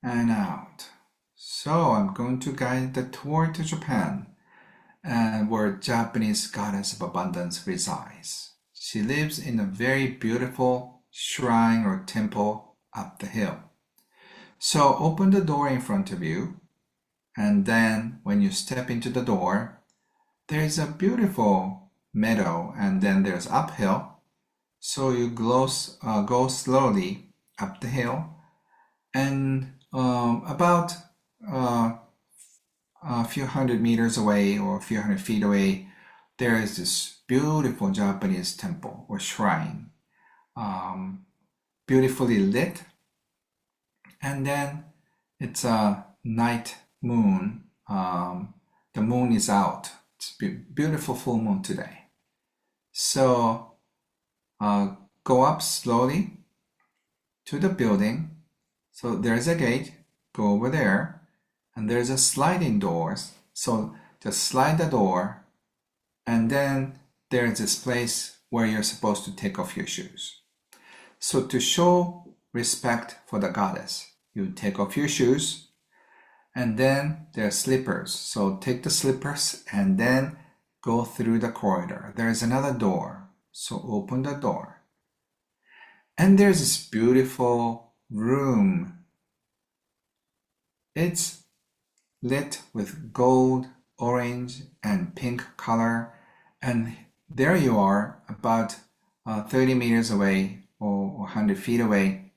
and out. So I'm going to guide the tour to Japan, where Japanese goddess of abundance resides. She lives in a very beautiful shrine or temple up the hill. So open the door in front of you, and then when you step into the door, there's a beautiful meadow, and then there's uphill. So you go slowly up the hill, and about a few hundred meters away or a few hundred feet away, there is this beautiful Japanese temple or shrine, beautifully lit. And then it's a night moon. The moon is out. It's beautiful full moon today. So go up slowly to the building. So there's a gate. Go over there. And there's a sliding doors. So just slide the door. And then there's this place where you're supposed to take off your shoes. So to show respect for the goddess, you take off your shoes, and then there are slippers. So take the slippers and then go through the corridor. There's another door. So open the door. And there's this beautiful room. It's lit with gold, orange, and pink color. And there you are, about 30 meters away or 100 feet away.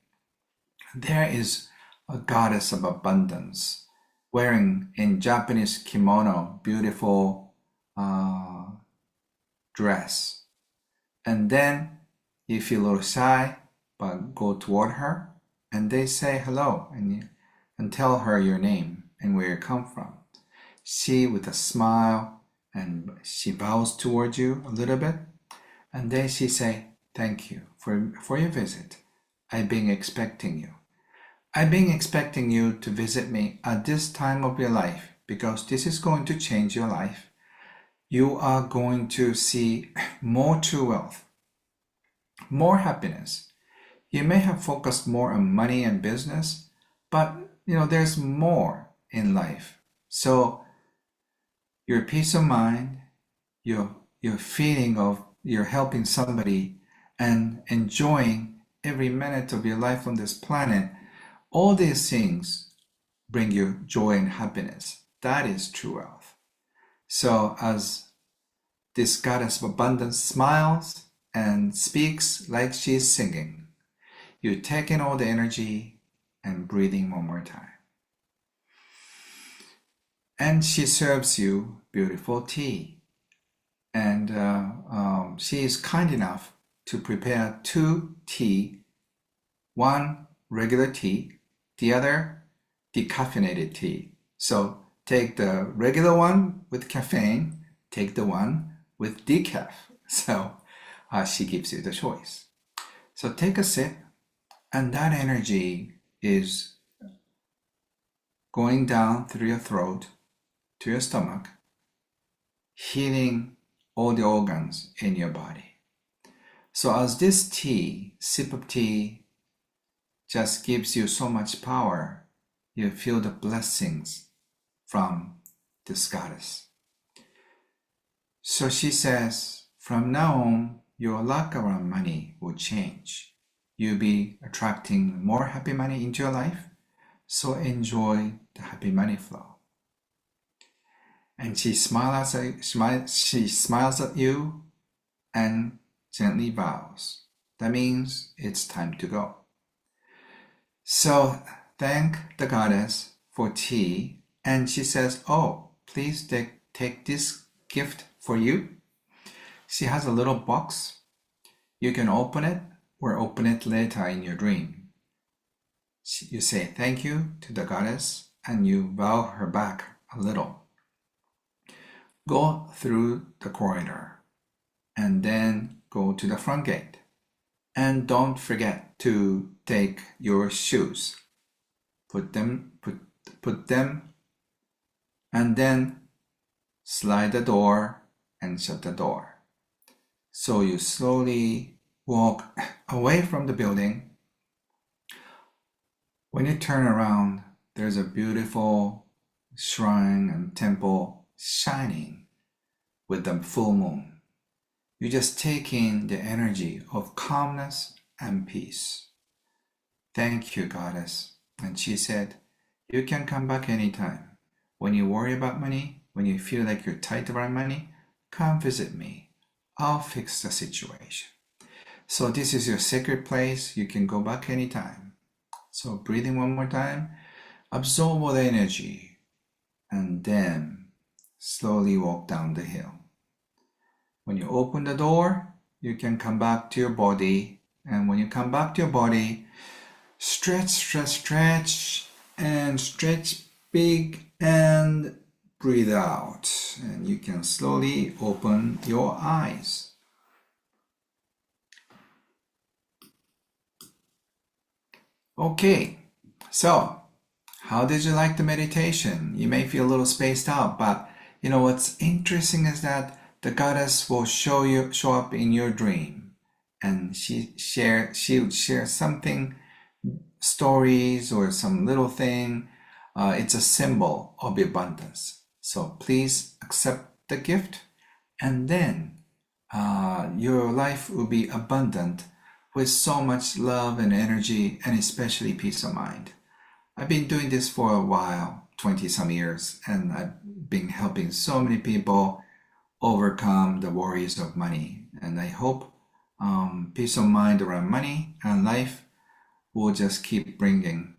There is a goddess of abundance, wearing in Japanese kimono, beautiful dress. And then you feel a little shy, but go toward her, and they say hello, and tell her your name and where you come from. She, with a smile, and she bows towards you a little bit, and then she say, "Thank you for your visit. I've been expecting you. I've been expecting you to visit me at this time of your life because this is going to change your life. You are going to see more true wealth, more happiness. You may have focused more on money and business, but there's more in life. So your peace of mind, your feeling of you're helping somebody and enjoying every minute of your life on this planet, all these things bring you joy and happiness. That is true wealth. So as This goddess of abundance smiles and speaks like she's singing. You take in all the energy and breathing one more time. And she serves you beautiful tea. And she is kind enough to prepare 2 tea, one regular tea, the other decaffeinated tea. So take the regular one with caffeine, take the one with decaf. So she gives you the choice. So take a sip, and that energy is going down through your throat to your stomach, healing all the organs in your body. So as this tea, sip of tea, just gives you so much power, you feel the blessings from this goddess. So she says, from now on, your luck around money will change. You'll be attracting more happy money into your life, so enjoy the happy money flow. And she smiles at you and gently bows. That means it's time to go. So thank the goddess for tea, and she says, oh, please take this gift for you. She has a little box. You can open it or open it later in your dream. You say thank you to the goddess and you bow her back a little. Go through the corridor and then go to the front gate. And don't forget to take your shoes. Put them, and then slide the door and shut the door. So you slowly walk away from the building. When you turn around, there's a beautiful shrine and temple shining with the full moon. You just take in the energy of calmness and peace. Thank you, goddess. And she said, you can come back anytime. When you worry about money, when you feel like you're tight around money, come visit me. I'll fix the situation. So this is your sacred place. You can go back anytime. So breathing one more time, absorb all the energy, and then slowly walk down the hill. When you open the door, you can come back to your body. And when you come back to your body, stretch, and stretch big and breathe out. And you can slowly open your eyes. Okay, so how did you like the meditation? You may feel a little spaced out, but you know what's interesting is that the goddess will show up in your dream, and she would share something, stories or some little thing. It's a symbol of abundance. So please accept the gift, and then your life will be abundant with so much love and energy, and especially peace of mind. I've been doing this for a while, 20 some years, and I've been helping so many people overcome the worries of money. And I hope peace of mind around money and life will just keep bringing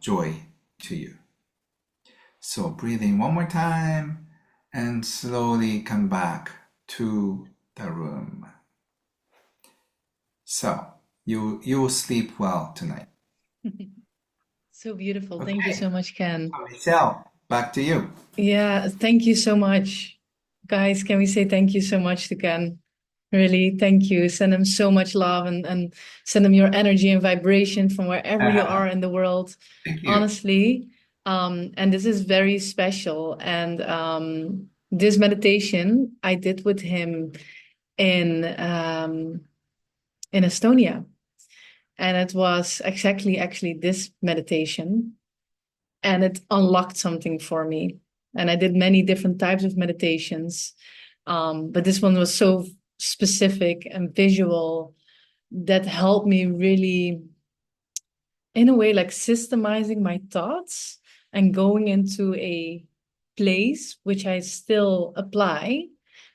joy to you. So breathe in one more time and slowly come back to the room. So you will sleep well tonight. So beautiful. Okay. Thank you so much, Ken. Michelle, back to you. Yeah, thank you so much. Guys, can we say thank you so much to Ken? Really, thank you. Send him so much love and send him your energy and vibration from wherever you are in the world. Thank you. Honestly. And this is very special. And this meditation I did with him in Estonia. And it was exactly actually this meditation. And it unlocked something for me. And I did many different types of meditations. But this one was so specific and visual that helped me really, in a way, like systemizing my thoughts and going into a place which I still apply,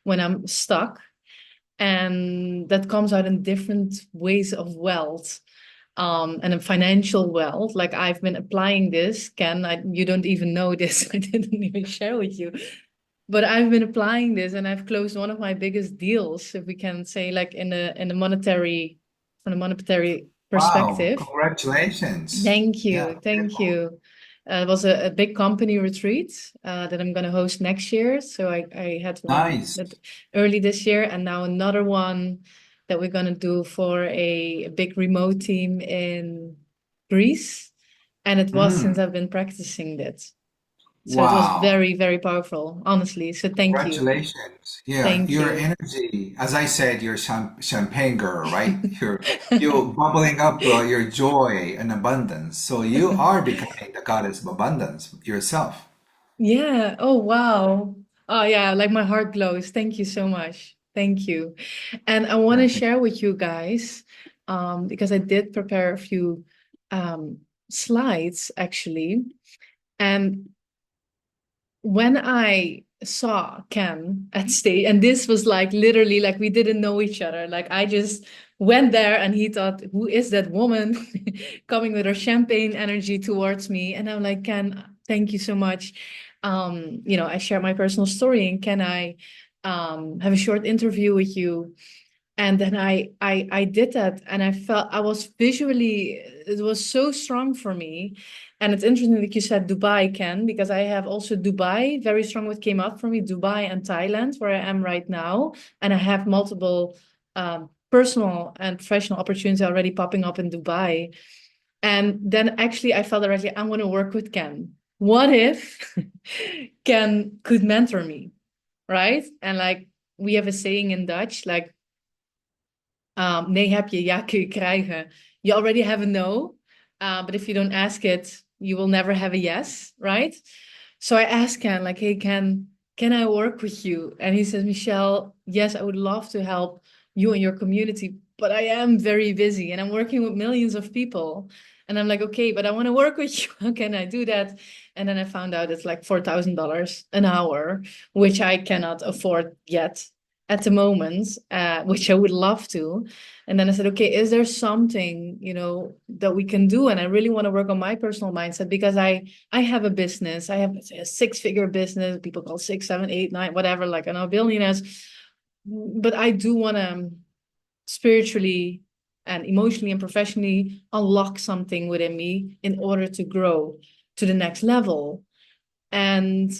when I'm stuck. And that comes out in different ways of wealth, and in financial wealth. Like I've been applying this, Ken, you don't even know this. I didn't even share with you. But I've been applying this and I've closed one of my biggest deals, if we can say, like in the monetary, from a monetary Wow, perspective. congratulations. Thank Yeah, you. Thank beautiful. you. It was a big company retreat that I'm going to host next year. So I had one Nice. that early this year, and now another one that we're going to do for a big remote team in Greece. And it was since Mm, I've been practicing that. So it was wow. very, very powerful, honestly. So thank you. Congratulations. Yeah, Thank your you. energy, as I said, you're champagne girl, right? You're bubbling up your joy and abundance. So you are becoming the goddess of abundance yourself. Yeah. Oh, wow. Oh, yeah. Like my heart glows. Thank you so much. Thank you. And I want Yeah, to thank share with you guys, because I did prepare a few um, slides actually. And when I saw Ken at stage, and this was like literally like we didn't know each other. Like I just went there and he thought, who is that woman coming with her champagne energy towards me? And I'm like, Ken, thank you so much. I share my personal story, and can I have a short interview with you? And then I did that, and I felt I was visually, it was so strong for me. And it's interesting that you said Dubai, Ken, because I have also Dubai very strong. What came up for me, Dubai and Thailand, where I am right now. And I have multiple personal and professional opportunities already popping up in Dubai. And then actually I felt directly, I want to work with Ken. What if Ken could mentor me, right? And like we have a saying in Dutch, like nee heb je, ja kun je krijgen. You already have a no, but if you don't ask it, you will never have a yes, right? So I asked Ken, like, hey, can I work with you? And he says, Michelle, yes, I would love to help you and your community, but I am very busy and I'm working with millions of people. And I'm like, okay, but I want to work with you. How can I do that? And then I found out it's like $4,000 an hour, which I cannot afford yet at the moment, which I would love to. And then I said, okay, is there something, that we can do? And I really want to work on my personal mindset because I have a business. I have a six-figure business. People call six, seven, eight, nine, whatever, like I know billionaires. But I do want to spiritually and emotionally and professionally unlock something within me in order to grow to the next level. And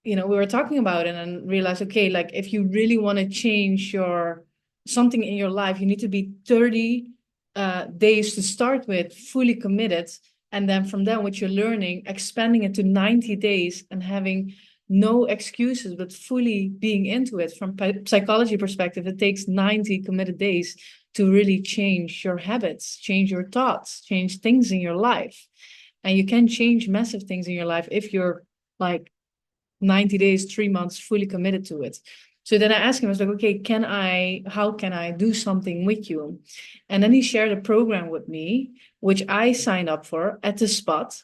we were talking about it and realized, okay, like if you really want to change your something in your life, you need to be 30 days to start with, fully committed. And then from then, what you're learning, expanding it to 90 days and having no excuses, but fully being into it. From psychology perspective, it takes 90 committed days to really change your habits, change your thoughts, change things in your life. And you can change massive things in your life if you're like 90 days, 3 months, fully committed to it. So then I asked him, I was like, okay, how can I do something with you? And then he shared a program with me, which I signed up for at the spot.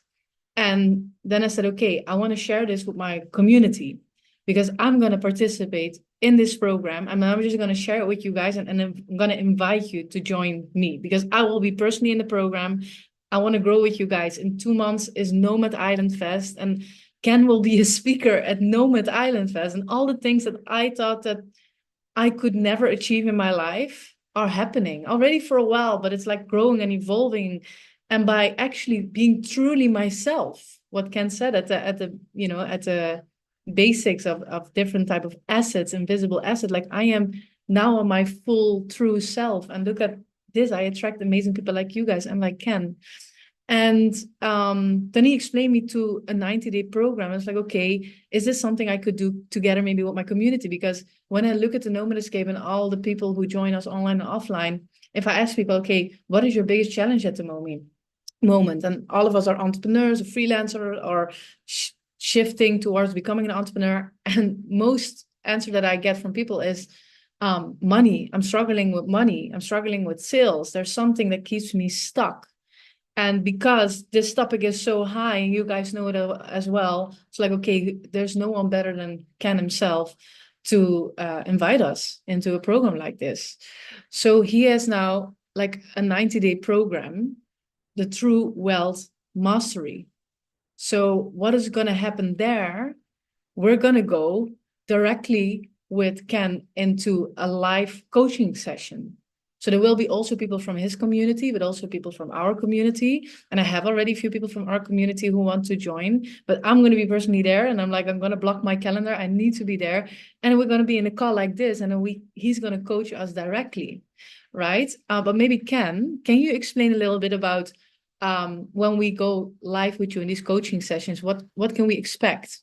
And then I said, okay, I want to share this with my community because I'm going to participate in this program. And I'm just going to share it with you guys. And I'm going to invite you to join me because I will be personally in the program. I want to grow with you guys. In 2 months is Nomad Island Fest. And Ken will be a speaker at Nomad Island Fest. And all the things that I thought that I could never achieve in my life are happening already for a while, but it's like growing and evolving. And by actually being truly myself, what Ken said at the basics of different type of assets, invisible asset, like I am now on my full true self. And look at this, I attract amazing people like you guys and like Ken. And then he explained me to a 90-day program. I was like, okay, is this something I could do together maybe with my community? Because when I look at the Nomad Escape and all the people who join us online and offline, if I ask people, okay, what is your biggest challenge at the moment? And all of us are entrepreneurs, a freelancer, or shifting towards becoming an entrepreneur. And most answer that I get from people is money. I'm struggling with money. I'm struggling with sales. There's something that keeps me stuck. And because this topic is so high, and you guys know it as well, it's like, okay, there's no one better than Ken himself to invite us into a program like this. So he has now like a 90-day program, the True Wealth Mastery. So what is going to happen there? We're going to go directly with Ken into a live coaching session. So there will be also people from his community, but also people from our community. And I have already a few people from our community who want to join, but I'm going to be personally there. And I'm like, I'm going to block my calendar. I need to be there. And we're going to be in a call like this. And then he's going to coach us directly. Right. But maybe can you explain a little bit about when we go live with you in these coaching sessions, what can we expect?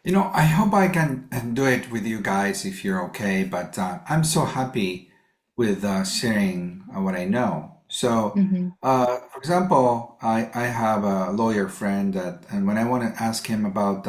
I hope I can do it with you guys if you're okay, but I'm so happy with sharing what I know. So, Mm-hmm. for example, I have a lawyer friend and when I want to ask him about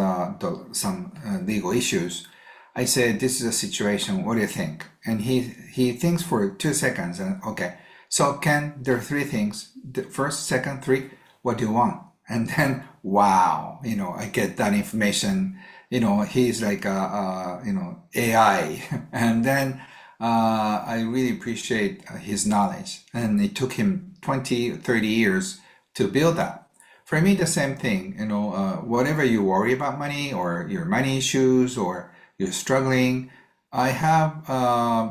some legal issues, I say, "This is a situation. What do you think?" And he thinks for 2 seconds, and okay. So, Ken, there are three things. The first, second, three. What do you want? And then, wow, I get that information. He's like AI, and then I really appreciate his knowledge. And it took him 20, 30 years to build that. For me, the same thing. Whatever you worry about money or your money issues or you're struggling, I have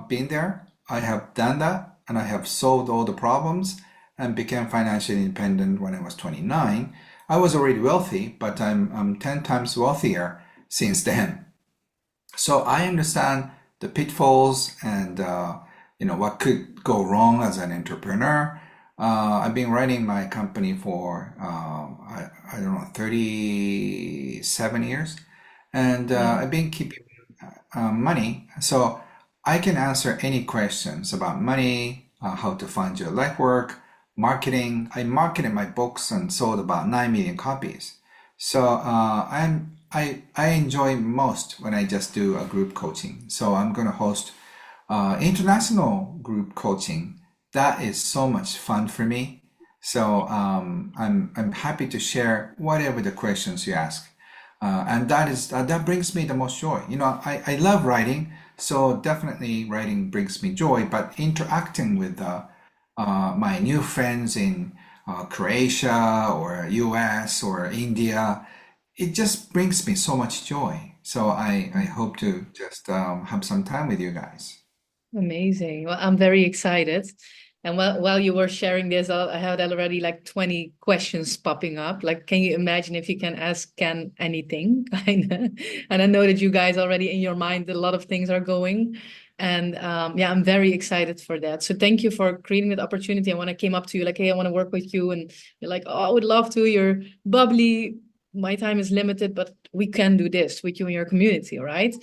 been there. I have done that, and I have solved all the problems and became financially independent when I was 29. I was already wealthy, but I'm 10 times wealthier since then. So I understand the pitfalls and what could go wrong as an entrepreneur. I've been running my company for I don't know 37 years, and Wow. I've been keeping money, so I can answer any questions about money, how to find your life work, marketing. I marketed my books and sold about 9 million copies. So I enjoy most when I just do a group coaching. So I'm going to host international group coaching. That is so much fun for me. So I'm happy to share whatever the questions you ask. And that brings me the most joy. I love writing, so definitely writing brings me joy. But interacting with my new friends in Croatia or US or India, it just brings me so much joy. So I hope to just have some time with you guys. Amazing. Well, I'm very excited. And while you were sharing this, I had already like 20 questions popping up. Like, can you imagine if you can ask Ken anything? Kind of. And I know that you guys already in your mind, a lot of things are going. And yeah, I'm very excited for that. So thank you for creating that opportunity. And when I came up to you, like, hey, I want to work with you. And you're like, oh, I would love to. You're bubbly. My time is limited, but we can do this with you and your community, all right?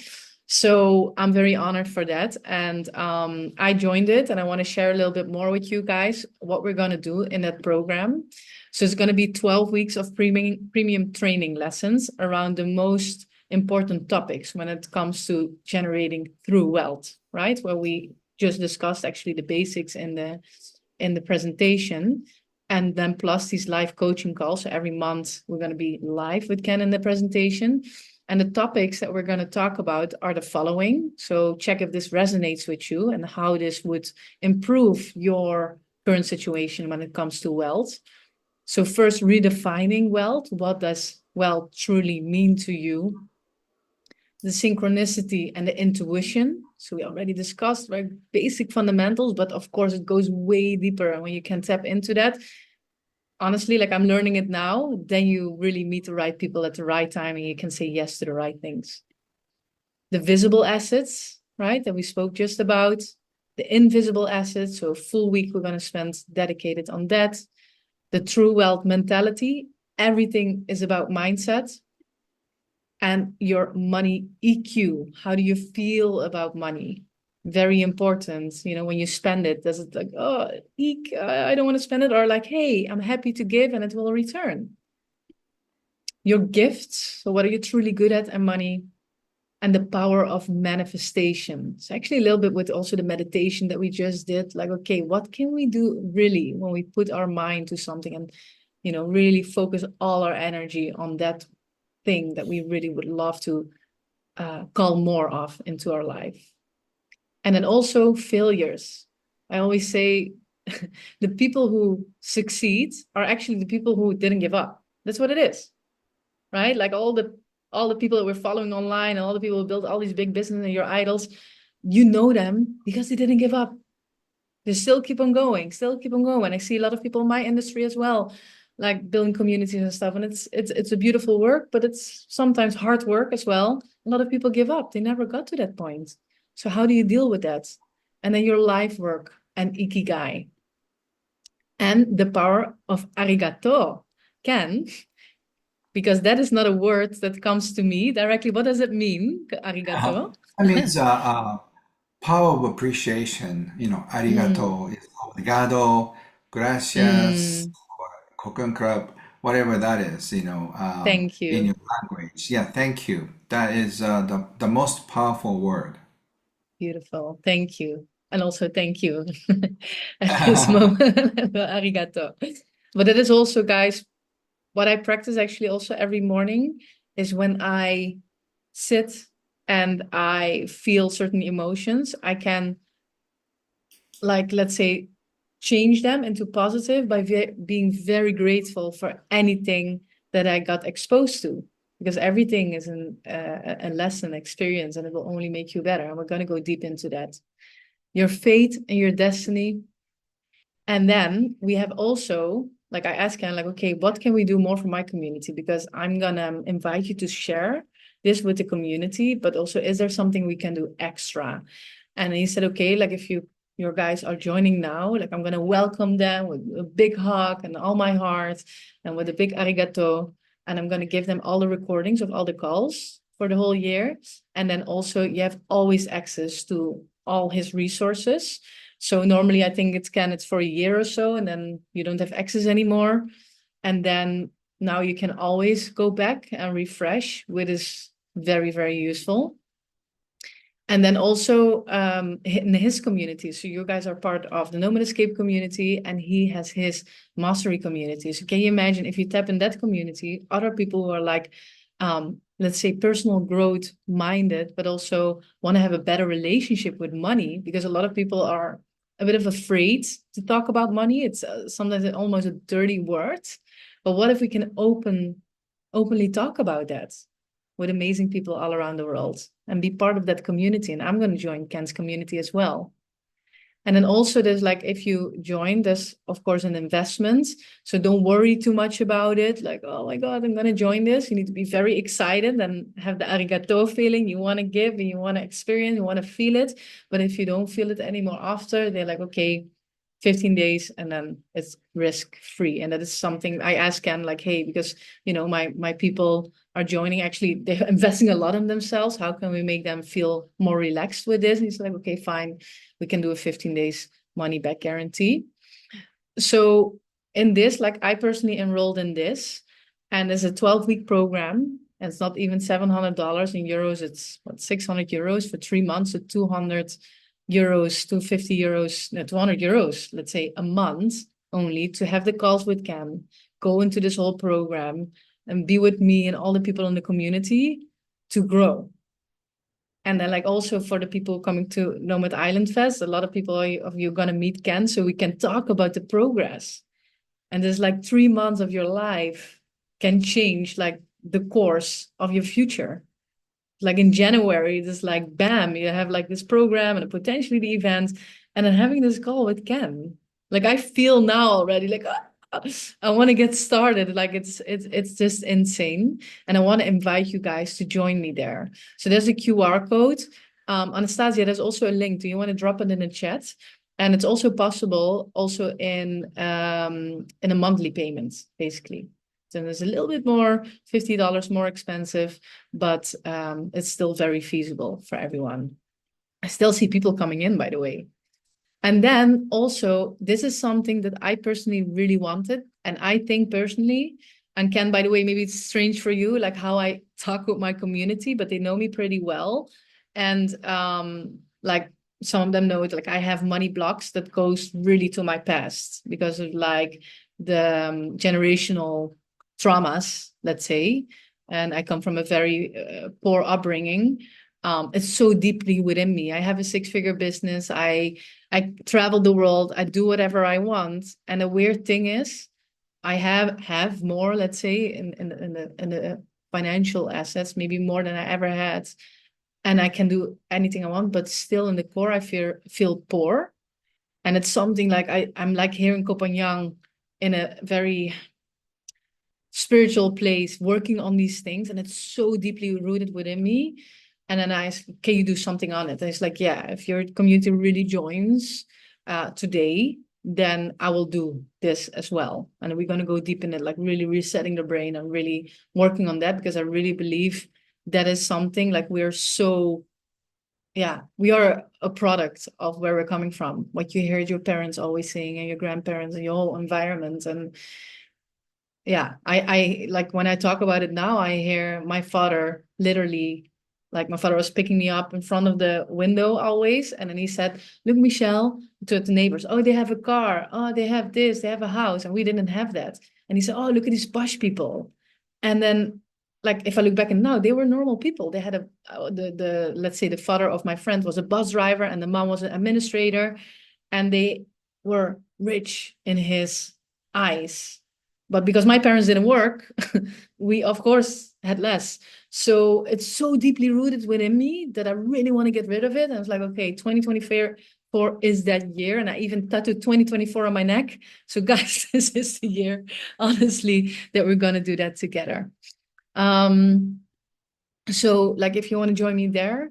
So I'm very honored for that. And I joined it and I want to share a little bit more with you guys what we're going to do in that program. So it's going to be 12 weeks of premium training lessons around the most important topics when it comes to generating through wealth, right? Where we just discussed actually the basics in the presentation. And then plus these live coaching calls. So every month we're going to be live with Ken in the presentation. And the topics that we're going to talk about are the following. So check if this resonates with you and how this would improve your current situation when it comes to wealth. So first, redefining wealth. What does wealth truly mean to you? The synchronicity and the intuition. So we already discussed very basic fundamentals, but of course it goes way deeper. And when you can tap into that, honestly, like I'm learning it now, then you really meet the right people at the right time and you can say yes to the right things. The visible assets, right, that we spoke just about, the invisible assets. So a full week we're going to spend dedicated on that. The true wealth mentality. Everything is about mindset and your money EQ. How do you feel about money? Very important. When you spend it, does it like, oh, eek, I don't want to spend it, or like, hey, I'm happy to give and it will return. Your gifts. So what are you truly good at? And money. And the power of manifestation. It's actually a little bit with also the meditation that we just did. Like, okay, what can we do really when we put our mind to something and, really focus all our energy on that thing that we really would love to call more of into our life. And then also failures. I always say the people who succeed are actually the people who didn't give up. That's what it is, right? Like all the people that we're following online and all the people who build all these big businesses and your idols, you know them because they didn't give up. They still keep on going, still keep on going. I see a lot of people in my industry as well, like building communities and stuff. And it's a beautiful work, but it's sometimes hard work as well. A lot of people give up. They never got to that point. So how do you deal with that? And then your life work and ikigai and the power of arigato. Ken, because that is not a word that comes to me directly. What does it mean, arigato? That means power of appreciation. You know, Mm, arigato is obrigado, gracias, mm, or coconut crab, whatever that is, thank in you. your language. Yeah, thank you. That is the most powerful word. Beautiful. Thank you. And also thank you at this moment. Arigato. But it is also, guys, what I practice actually also every morning is when I sit and I feel certain emotions, I can, like, let's say, change them into positive by being very grateful for anything that I got exposed to. Because everything is a lesson experience and it will only make you better. And we're going to go deep into that. Your fate and your destiny. And then we have also, like I asked Ken, like, okay, what can we do more for my community? Because I'm gonna invite you to share this with the community, but also is there something we can do extra? And he said, okay, like if your guys are joining now, like I'm gonna welcome them with a big hug and all my heart and with a big arigato. And I'm gonna give them all the recordings of all the calls for the whole year. And then also you have always access to all his resources. So normally I think it's for a year or so, and then you don't have access anymore. And then now you can always go back and refresh, which is very, very useful. And then also in his community. So you guys are part of the Nomad Escape community, and he has his mastery community. So can you imagine if you tap in that community, other people who are like, let's say, personal growth minded, but also want to have a better relationship with money, because a lot of people are a bit of afraid to talk about money. It's sometimes almost a dirty word. But what if we can openly talk about that with amazing people all around the world and be part of that community? And I'm going to join Ken's community as well. And then also there's like, if you join, there's of course an investment. So don't worry too much about it. Like, oh my God, I'm going to join this. You need to be very excited and have the arigato feeling. You want to give and you want to experience, you want to feel it. But if you don't feel it anymore after, they're like, okay, 15 days and then it's risk free. And that is something I ask Ken, like, hey, because my people are joining, actually they're investing a lot in themselves. How can we make them feel more relaxed with this? And he's like, okay, fine, we can do a 15 days money back guarantee. So in this, like I personally enrolled in this, and it's a 12-week program. And it's not even $700 in euros. It's what, 600 euros for 3 months. So 200 euros, 250 euros, no, 200 euros, let's say a month only to have the calls with Cam, go into this whole program and be with me and all the people in the community to grow. And then like also for the people coming to Nomad Island Fest, a lot of people of you are going to meet Ken, so we can talk about the progress. And there's like 3 months of your life can change like the course of your future. Like in January, it's like bam, you have like this program and potentially the event, and then having this call with Ken. Like I feel now already like I want to get started. Like it's just insane. And I want to invite you guys to join me there. So there's a QR code. Anastasia, there's also a link. Do you want to drop it in the chat? And it's also possible also in a monthly payment, basically. So it's a little bit more, $50 more expensive, but it's still very feasible for everyone. I still see people coming in, by the way. And then also, this is something that I personally really wanted. And I think personally, and Ken, by the way, maybe it's strange for you, like how I talk with my community, but they know me pretty well. And like some of them know it, like I have money blocks that goes really to my past because of like the generational traumas, let's say. and I come from a very poor upbringing. It's so deeply within me. I have a six-figure business. I travel the world. I do whatever I want. And the weird thing is, I have more, let's say, in the financial assets, maybe more than I ever had, and I can do anything I want. But still, in the core, I feel poor, and it's something like I'm like here in Kopanjang in a very spiritual place working on these things, and it's so deeply rooted within me. And then I asked, can you do something on it? And it's like, yeah, if your community really joins today, then I will do this as well. And we're going to go deep in it, like really resetting the brain and really working on that, because I really believe that is something like we're so, yeah, we are a product of where we're coming from, what you heard your parents always saying and your grandparents and your whole environment. And yeah, I like when I talk about it now, I hear my father literally, like my father was picking me up in front of the window always, and then he said, look, Michelle, to the neighbors, oh, they have a car, oh, they have this, they have a house, and we didn't have that. And he said, oh, look at these posh people. And then like if I look back and now, they were normal people. They had the let's say the father of my friend was a bus driver and the mom was an administrator, and they were rich in his eyes. But because my parents didn't work, we of course had less. So it's so deeply rooted within me that I really want to get rid of it. And I was like, okay, 2024 is that year. And I even tattooed 2024 on my neck. So guys, this is the year, honestly, that we're going to do that together. So like if you want to join me there,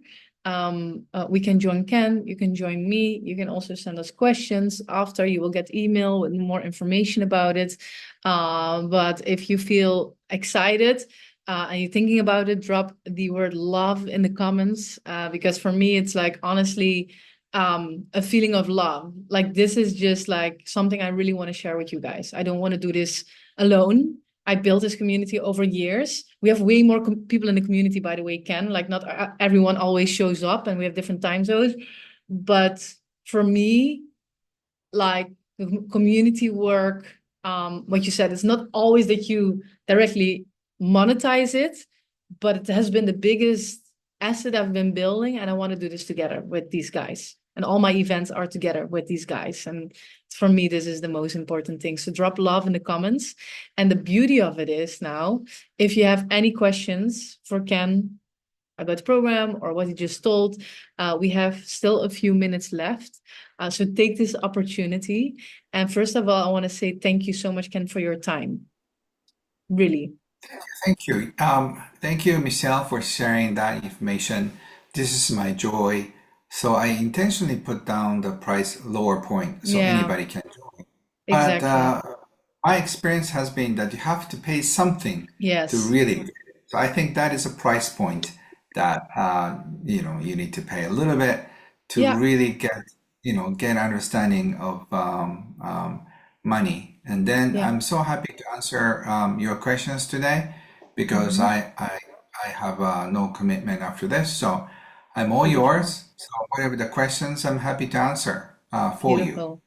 we can join Ken, you can join me, you can also send us questions after. You will get email with more information about it. But if you feel excited and you're thinking about it, drop the word love in the comments, because for me it's like honestly a feeling of love. Like this is just like something I really want to share with you guys. I don't want to do this alone. I built this community over years. We have way more people in the community, by the way, Ken. Like not everyone always shows up, and we have different time zones. But for me, like the community work, what you said, it's not always that you directly monetize it, but it has been the biggest asset I've been building, and I want to do this together with these guys. And all my events are together with these guys. And for me, this is the most important thing. So drop love in the comments. And the beauty of it is now, if you have any questions for Ken about the program or what he just told, we have still a few minutes left. So take this opportunity. And first of all, I want to say thank you so much, Ken, for your time. Really. Thank you. Thank you, Michelle, for sharing that information. This is my joy. So I intentionally put down the price lower point so Yeah, anybody can join. But exactly. my experience has been that you have to pay something to Yes. really get it. So I think that is a price point that you need to pay a little bit to Yeah. really get understanding of money. And then Yeah. I'm so happy to answer your questions today because Hmm. I have no commitment after this. So I'm all Beautiful. yours. So whatever the questions, I'm happy to answer for you. Beautiful.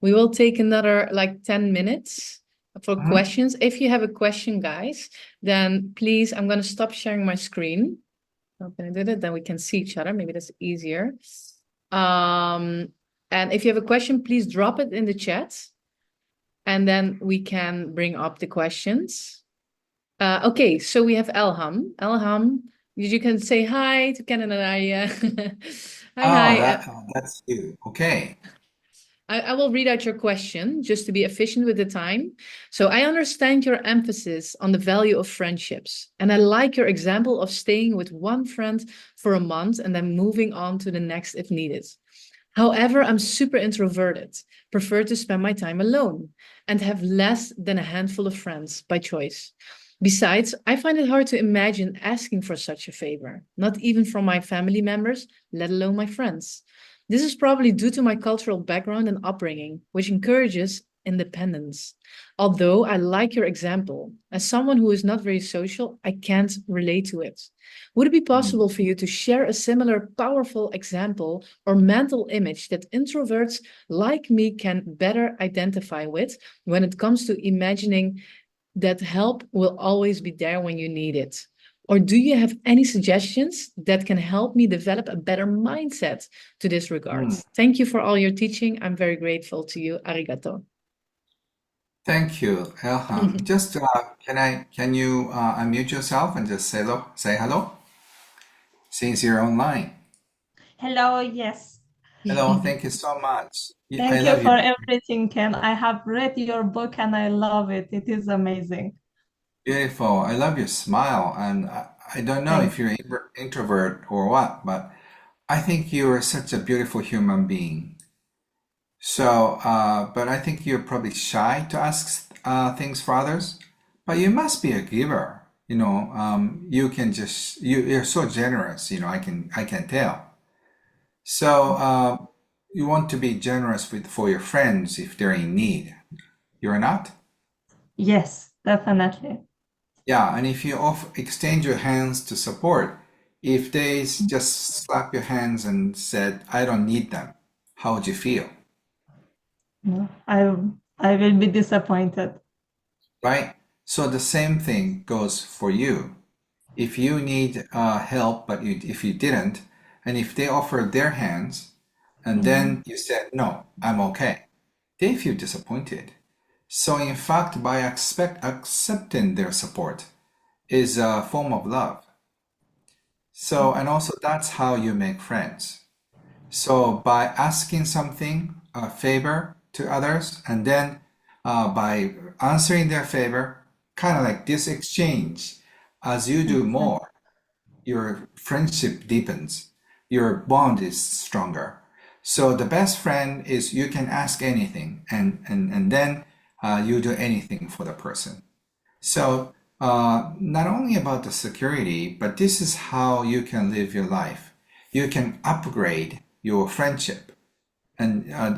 We will take another like 10 minutes for Mhm. questions. If you have a question, guys, then please, I'm going to stop sharing my screen. How can I do that? Then we can see each other. Maybe that's easier. Um, and if you have a question, please drop it in the chat and then we can bring up the questions. Okay, so we have Elham. Elham, you can say hi to Ken and I. Hi, Oh, hi. that's you. Okay. I will read out your question just to be efficient with the time. So I understand your emphasis on the value of friendships. And I like your example of staying with one friend for a month and then moving on to the next if needed. However, I'm super introverted, prefer to spend my time alone, and have less than a handful of friends by choice. Besides, I find it hard to imagine asking for such a favor, not even from my family members, let alone my friends. This is probably due to my cultural background and upbringing, which encourages independence. Although I like your example, as someone who is not very social, I can't relate to it. Would it be Mm. possible for you to share a similar powerful example or mental image that introverts like me can better identify with when it comes to imagining that help will always be there when you need it? Or do you have any suggestions that can help me develop a better mindset to this regard? Mm. Thank you for all your teaching. I'm very grateful to you. Arigato. Thank you, Elham. Just can you unmute yourself and just say hello, since you're online. Hello, yes. Hello, thank you so much. I Thank you love you. for everything, Ken. I have read your book and I love it. It is amazing. Beautiful. I love your smile, and I don't know Thank if you're introvert or what, but I think you are such a beautiful human being. So, but I think you're probably shy to ask things for others, but you must be a giver. You can you're so generous. I can tell. So, you want to be generous for your friends if they're in need. You're not? Yes, definitely. Yeah, and if you extend your hands to support, if they just slap your hands and said, "I don't need them," how would you feel? No, I will be disappointed. Right? So the same thing goes for you. If you need help, but if you didn't, and if they offered their hands, and Mhm. then you said, "No, I'm okay," they feel disappointed. So in fact, by accepting their support is a form of love. So, and also that's how you make friends. So by asking something, a favor to others, and then by answering their favor, kind of like this exchange, as you do Exactly. more, your friendship deepens, your bond is stronger. So the best friend is you can ask anything, and then you do anything for the person. So, not only about the security, but this is how you can live your life. You can upgrade your friendship, and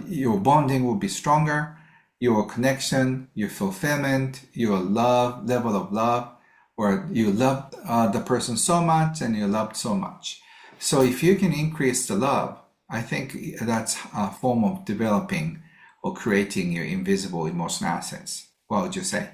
your bonding will be stronger. Your connection, your fulfillment, your love, level of love, or you loved the person so much and you loved so much. So, if you can increase the love, I think that's a form of developing or creating your invisible emotional assets. What would you say?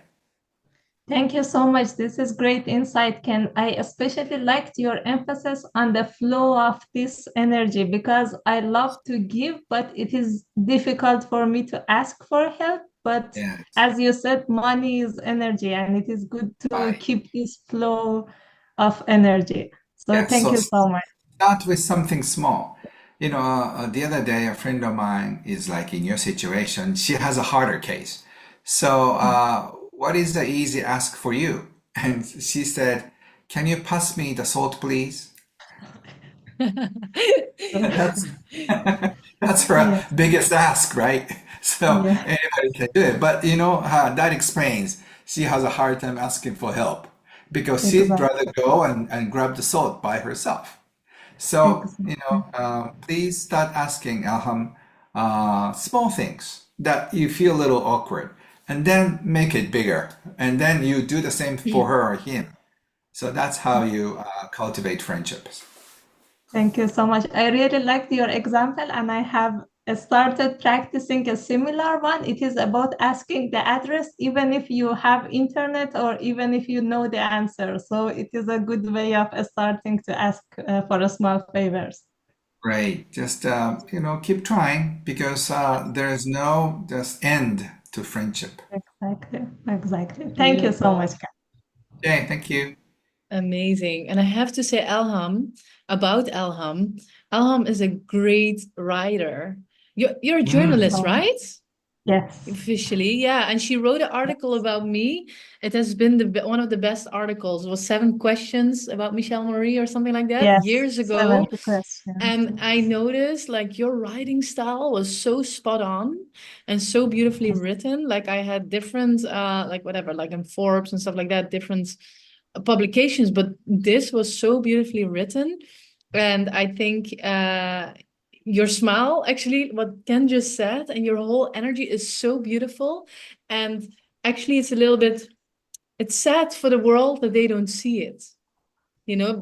Thank you so much. This is great insight, Ken. I especially liked your emphasis on the flow of this energy because I love to give, but it is difficult for me to ask for help. But Yes. as you said, money is energy, and it is good to Right. keep this flow of energy. So Yes. thank So you so much. start with something small. The other day, a friend of mine is like in your situation. She has a harder case. So, what is the easy ask for you? And she said, "Can you pass me the salt, please?" That's that's her Yes, biggest ask, right? So yeah, anybody can do it. But that explains she has a hard time asking for help because she'd exactly, rather go and grab the salt by herself. So, exactly, please start asking Alham small things that you feel a little awkward, and then make it bigger. And then you do the same for her or him. So that's how you cultivate friendships. Thank you so much. I really liked your example, and I have started practicing a similar one. It is about asking the address, even if you have internet or even if you know the answer. So it is a good way of starting to ask for a small favors. Great. Just keep trying because there is no just end to friendship. Exactly, exactly. Thank you so much. Beautiful. Okay, thank you. Amazing. And I have to say, about Elham is a great writer. You're a journalist, Mm, So, right? yes, Officially, yeah. And she wrote an article about me. It has been one of the best articles. It was 7 questions about Michelle Marie or something like that yes, years ago. 70 questions. And I noticed like your writing style was so spot on and so beautifully written. Like I had different like whatever, like in Forbes and stuff like that, different publications, but this was so beautifully written. And I think your smile, actually, what Ken just said, and your whole energy is so beautiful. And actually, it's sad for the world that they don't see it.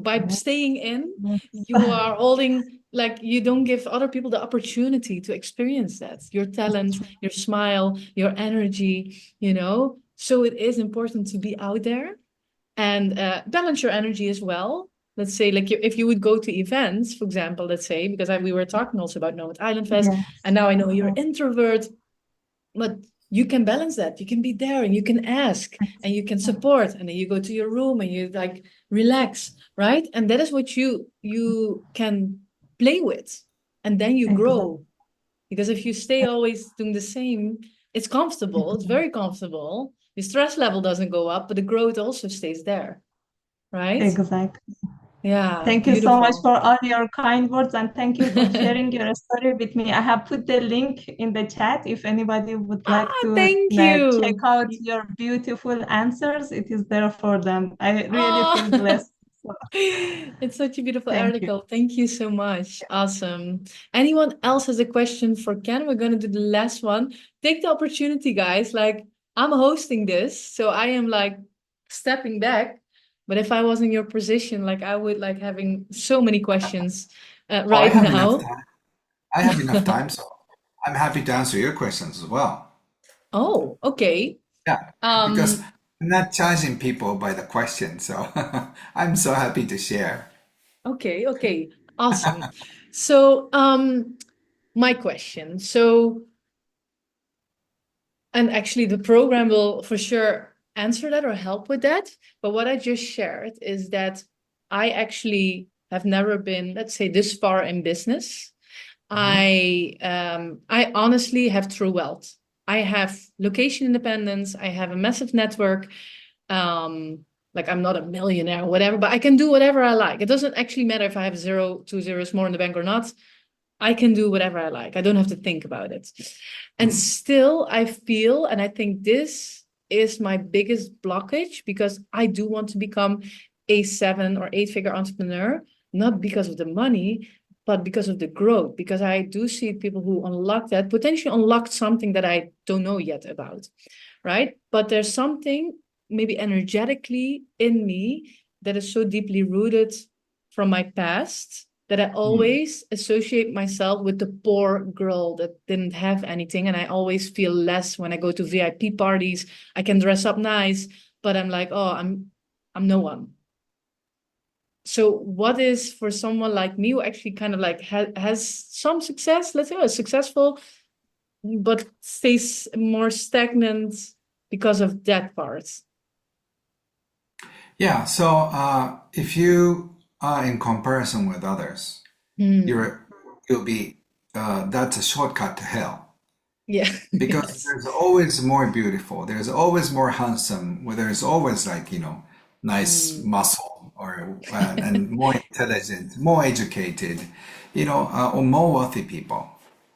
By staying in, Yes. you are holding, like, you don't give other people the opportunity to experience that. Your talent, your smile, your energy. So it is important to be out there and balance your energy as well. Let's say, like, if you would go to events, for example, let's say, because we were talking also about Nomad Island Fest, Yes, and now I know you're exactly. introvert, but you can balance that. You can be there and you can ask and you can support, and then you go to your room and you like relax, right? And that is what you can play with, and then you Exactly. grow. Because if you stay always doing the same, it's comfortable. It's Exactly. very comfortable. The stress level doesn't go up, but the growth also stays there, right? Exactly. Yeah, Thank you so much beautiful. for all your kind words and thank you for sharing your story with me. I have put the link in the chat if anybody would like to Thank check you. out your beautiful answers. It is there for them. I really feel Oh, blessed. So, it's such a beautiful thank you. article. Thank you so much. Awesome. Anyone else has a question for Ken? We're going to do the last one. Take the opportunity, guys. Like, I'm hosting this, so I am like stepping back. But if I was in your position, like, I would like having so many questions Oh, I right have enough now. time. I have enough time, so I'm happy to answer your questions as well. Oh, okay. Yeah, because Um, I'm not charging people by the question, so I'm so happy to share. okay, okay. Awesome. So, my question. So, and actually, the program will for sure answer that or help with that. But what I just shared is that I actually have never been, let's say, this far in business. Mhm. I honestly have true wealth. I have location independence. I have a massive network. Like, I'm not a millionaire or whatever, but I can do whatever I like. It doesn't actually matter if I have zero, 2 zeros more in the bank or not. I can do whatever I like. I don't have to think about it. And Mm, still, I feel, and I think this is my biggest blockage because I do want to become a 7 or 8 figure entrepreneur, not because of the money, but because of the growth. Because I do see people who unlock that, potentially unlocked something that I don't know yet about, right? But there's something maybe energetically in me that is so deeply rooted from my past that I mm. always associate myself with the poor girl that didn't have anything. And I always feel less when I go to VIP parties. I can dress up nice, but I'm like, oh, I'm no one. So what is for someone like me who actually kind of like has some success, let's say, successful, but stays more stagnant because of that part? Yeah, so if you are in comparison with others, Hmm. you'll be that's a shortcut to hell Yeah. because Yes. there's always more beautiful, there's always more handsome, where there's always like nice Hmm. muscle or and more intelligent, more educated, or more wealthy people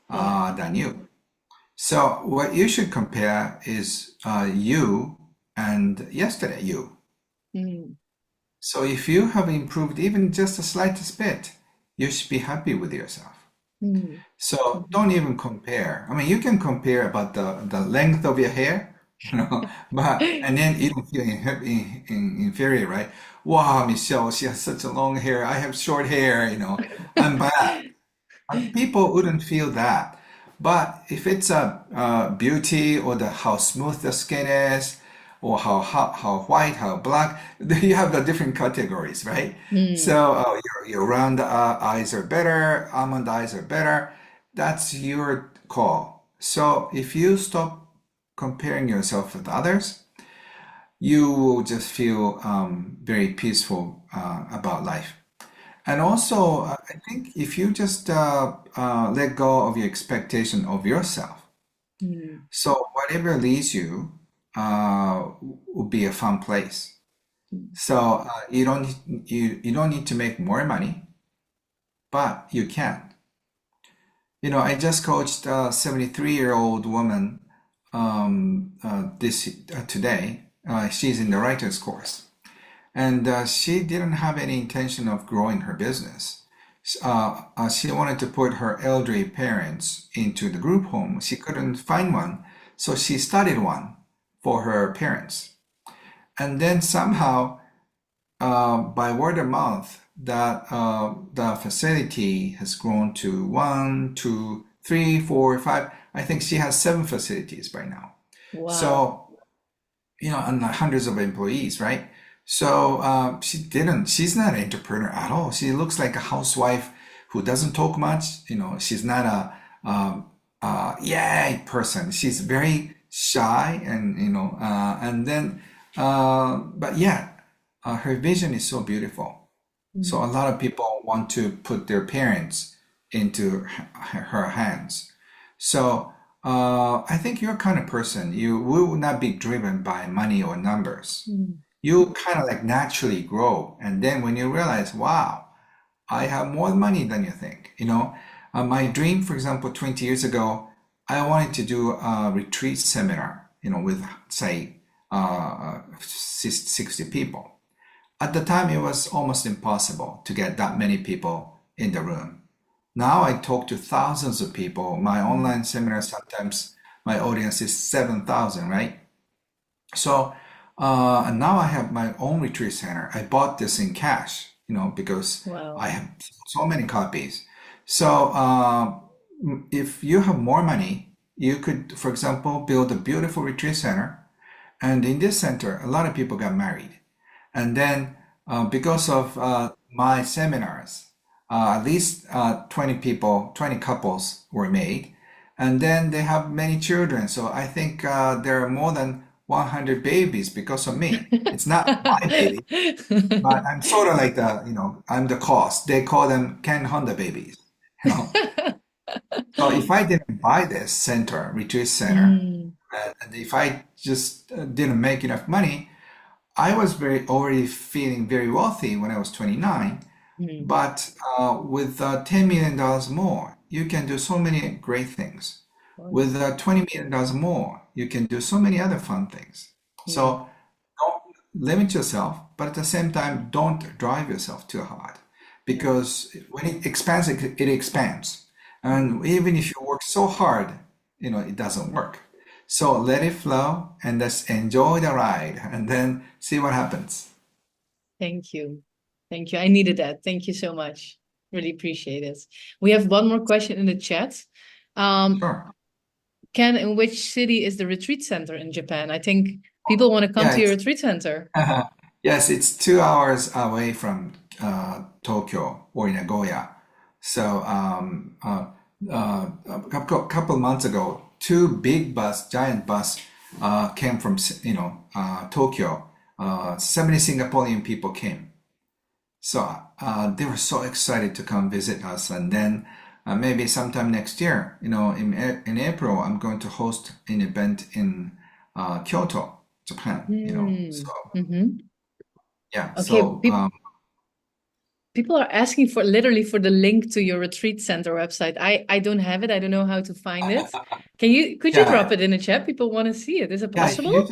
Yeah. than you. So what you should compare is you and yesterday you. Hmm. So if you have improved even just the slightest bit, you should be happy with yourself. Hmm. So don't even compare. I mean, you can compare about the length of your hair, but and then you don't feel inferior, right? Wow, Michelle, she has such a long hair. I have short hair, I'm bad. People wouldn't feel that. But if it's a beauty or the how smooth the skin is, or how white, how black, you have the different categories, right? Hmm. So your round eyes are better, almond eyes are better. That's your call. So if you stop comparing yourself with others, you will just feel very peaceful about life. And also, I think if you just let go of your expectation of yourself, Hmm. so whatever leads you will be a fun place. So you don't need to make more money, but you can. I just coached a 73-year-old woman this today. She's in the writer's course. And she didn't have any intention of growing her business. She wanted to put her elderly parents into the group home. She couldn't find one, so she started one for her parents. And then somehow, by word of mouth, that the facility has grown to one, two, three, four, five. I think she has 7 facilities by now. Wow. So and hundreds of employees, right? So she's not an entrepreneur at all. She looks like a housewife who doesn't talk much. She's not yay person. She's very shy and then, but yeah, her vision is so beautiful. So a lot of people want to put their parents into her hands. So I think you're kind of person, you will not be driven by money or numbers. You kind of like naturally grow. And then when you realize, wow, I have more money than you think. My dream, for example, 20 years ago, I wanted to do a retreat seminar, with say 60 people. At the time, it was almost impossible to get that many people in the room. Now I talk to thousands of people. My online seminars, sometimes my audience is 7,000, right? So and now I have my own retreat center. I bought this in cash, because Wow. I have so many copies. So if you have more money, you could, for example, build a beautiful retreat center. And in this center, a lot of people got married. And then because of my seminars, at least 20 people, 20 couples were made. And then they have many children. So I think there are more than 100 babies because of me. It's not my baby, but I'm sort of like I'm the cost. They call them Ken Honda babies, you know. So if I didn't buy this retreat center, Mm, and if I just didn't make enough money, I was already feeling very wealthy when I was 29. mm. But with $10 million more, you can do so many great things. With $20 million more, you can do so many other fun things. Mm. So don't limit yourself, but at the same time, don't drive yourself too hard because when it expands, it expands. And even if you work so hard, it doesn't work. So let it flow and just enjoy the ride and then see what happens. Thank you. Thank you. I needed that. Thank you so much. Really appreciate it. We have one more question in the chat. Um, Sure. Ken, in which city is the retreat center in Japan? I think people want to come Yeah, to your retreat center. yes, it's 2 hours away from Tokyo or Nagoya. So a couple months ago, two giant bus, came from Tokyo. 70 Singaporean people came. So they were so excited to come visit us, and then maybe sometime next year, in April, I'm going to host an event in Kyoto, Japan. So Mm-hmm. yeah, Okay, so people are asking for literally for the link to your retreat center website. I don't have it. I don't know how to find it. Could you drop yeah, it in the chat? People want to see it. Is it yeah. possible?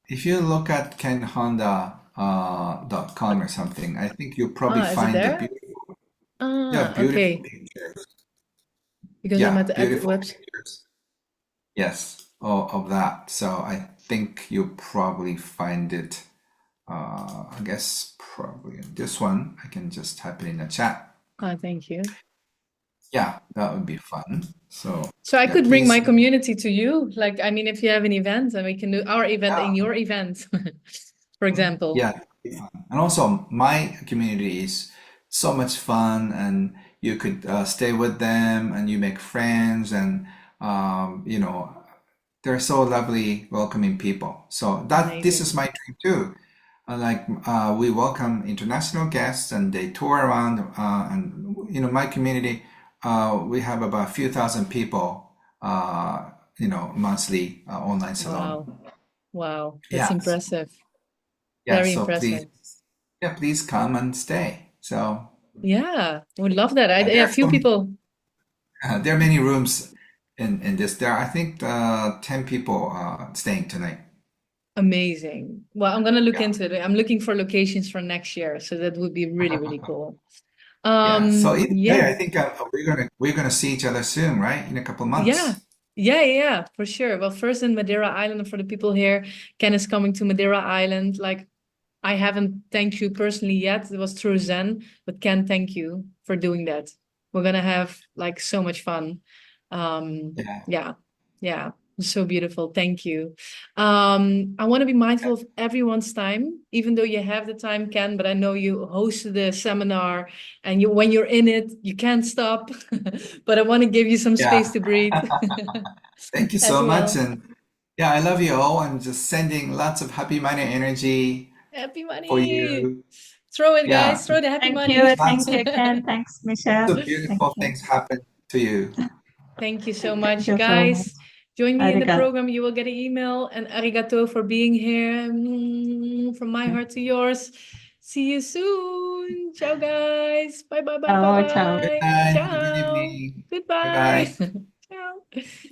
If you look at kenhonda.com or something, I think you'll probably Ah, is it find the there? beautiful, yeah, Ah, beautiful okay. pictures. Because I'm Yeah, at the beautiful website. pictures. Yes, of that. So I think you'll probably find it. I guess probably in this one. I can just type it in the chat. Ah, thank you. Yeah, that would be fun. So So I yeah, could bring my please. community to you. Like, I mean, if you have an event, and we can do our event in Yeah, your event, for example. yeah, that'd be fun. And also, my community is so much fun, and you could stay with them, and you make friends, and they're so lovely, welcoming people. So this is Amazing. my dream too. We welcome international guests, and they tour around. And my community, we have about a few thousand people. Monthly online salon. Wow. Wow. That's Yeah, impressive. yeah. Very So please, impressive. yeah, please come and stay. So Yeah, would love that. there A are few people. there are many rooms in this. There are, I think, 10 people staying tonight. Amazing. Well, I'm gonna look Yeah. into it. I'm looking for locations for next year, so that would be really, really cool. Yeah. So either way, Yeah, I think we're gonna see each other soon, right? In a couple yeah, months. yeah, for sure. Well, first in Madeira Island, and for the people here, Ken is coming to Madeira Island. Like, I haven't thanked you personally yet. It was through Zen, but Ken, thank you for doing that. We're gonna have like so much fun. Yeah. Yeah, yeah. So beautiful. Thank you. I want to be mindful of everyone's time, even though you have the time, Ken, but I know you hosted the seminar and when you're in it, you can't stop. But I want to give you some space Yeah. to breathe Thank you as so much. well. And yeah, I love you all. I'm just sending lots of happy money energy Happy for money. you. Throw it, Yeah. guys. Throw the happy Thank money. you. Lots Thank you, Ken. Thanks, Michelle. of Thank beautiful you. things happen to you. Thank you so Thank much, you so much. guys. Join me in the Arigato. program. You will get an email. And arigato for being here. From my heart to yours. See you soon. Ciao, guys. Bye, bye, bye, bye, Ciao, ciao. Good bye. night. Have a good Ciao. evening. Bye Goodbye. bye. Ciao.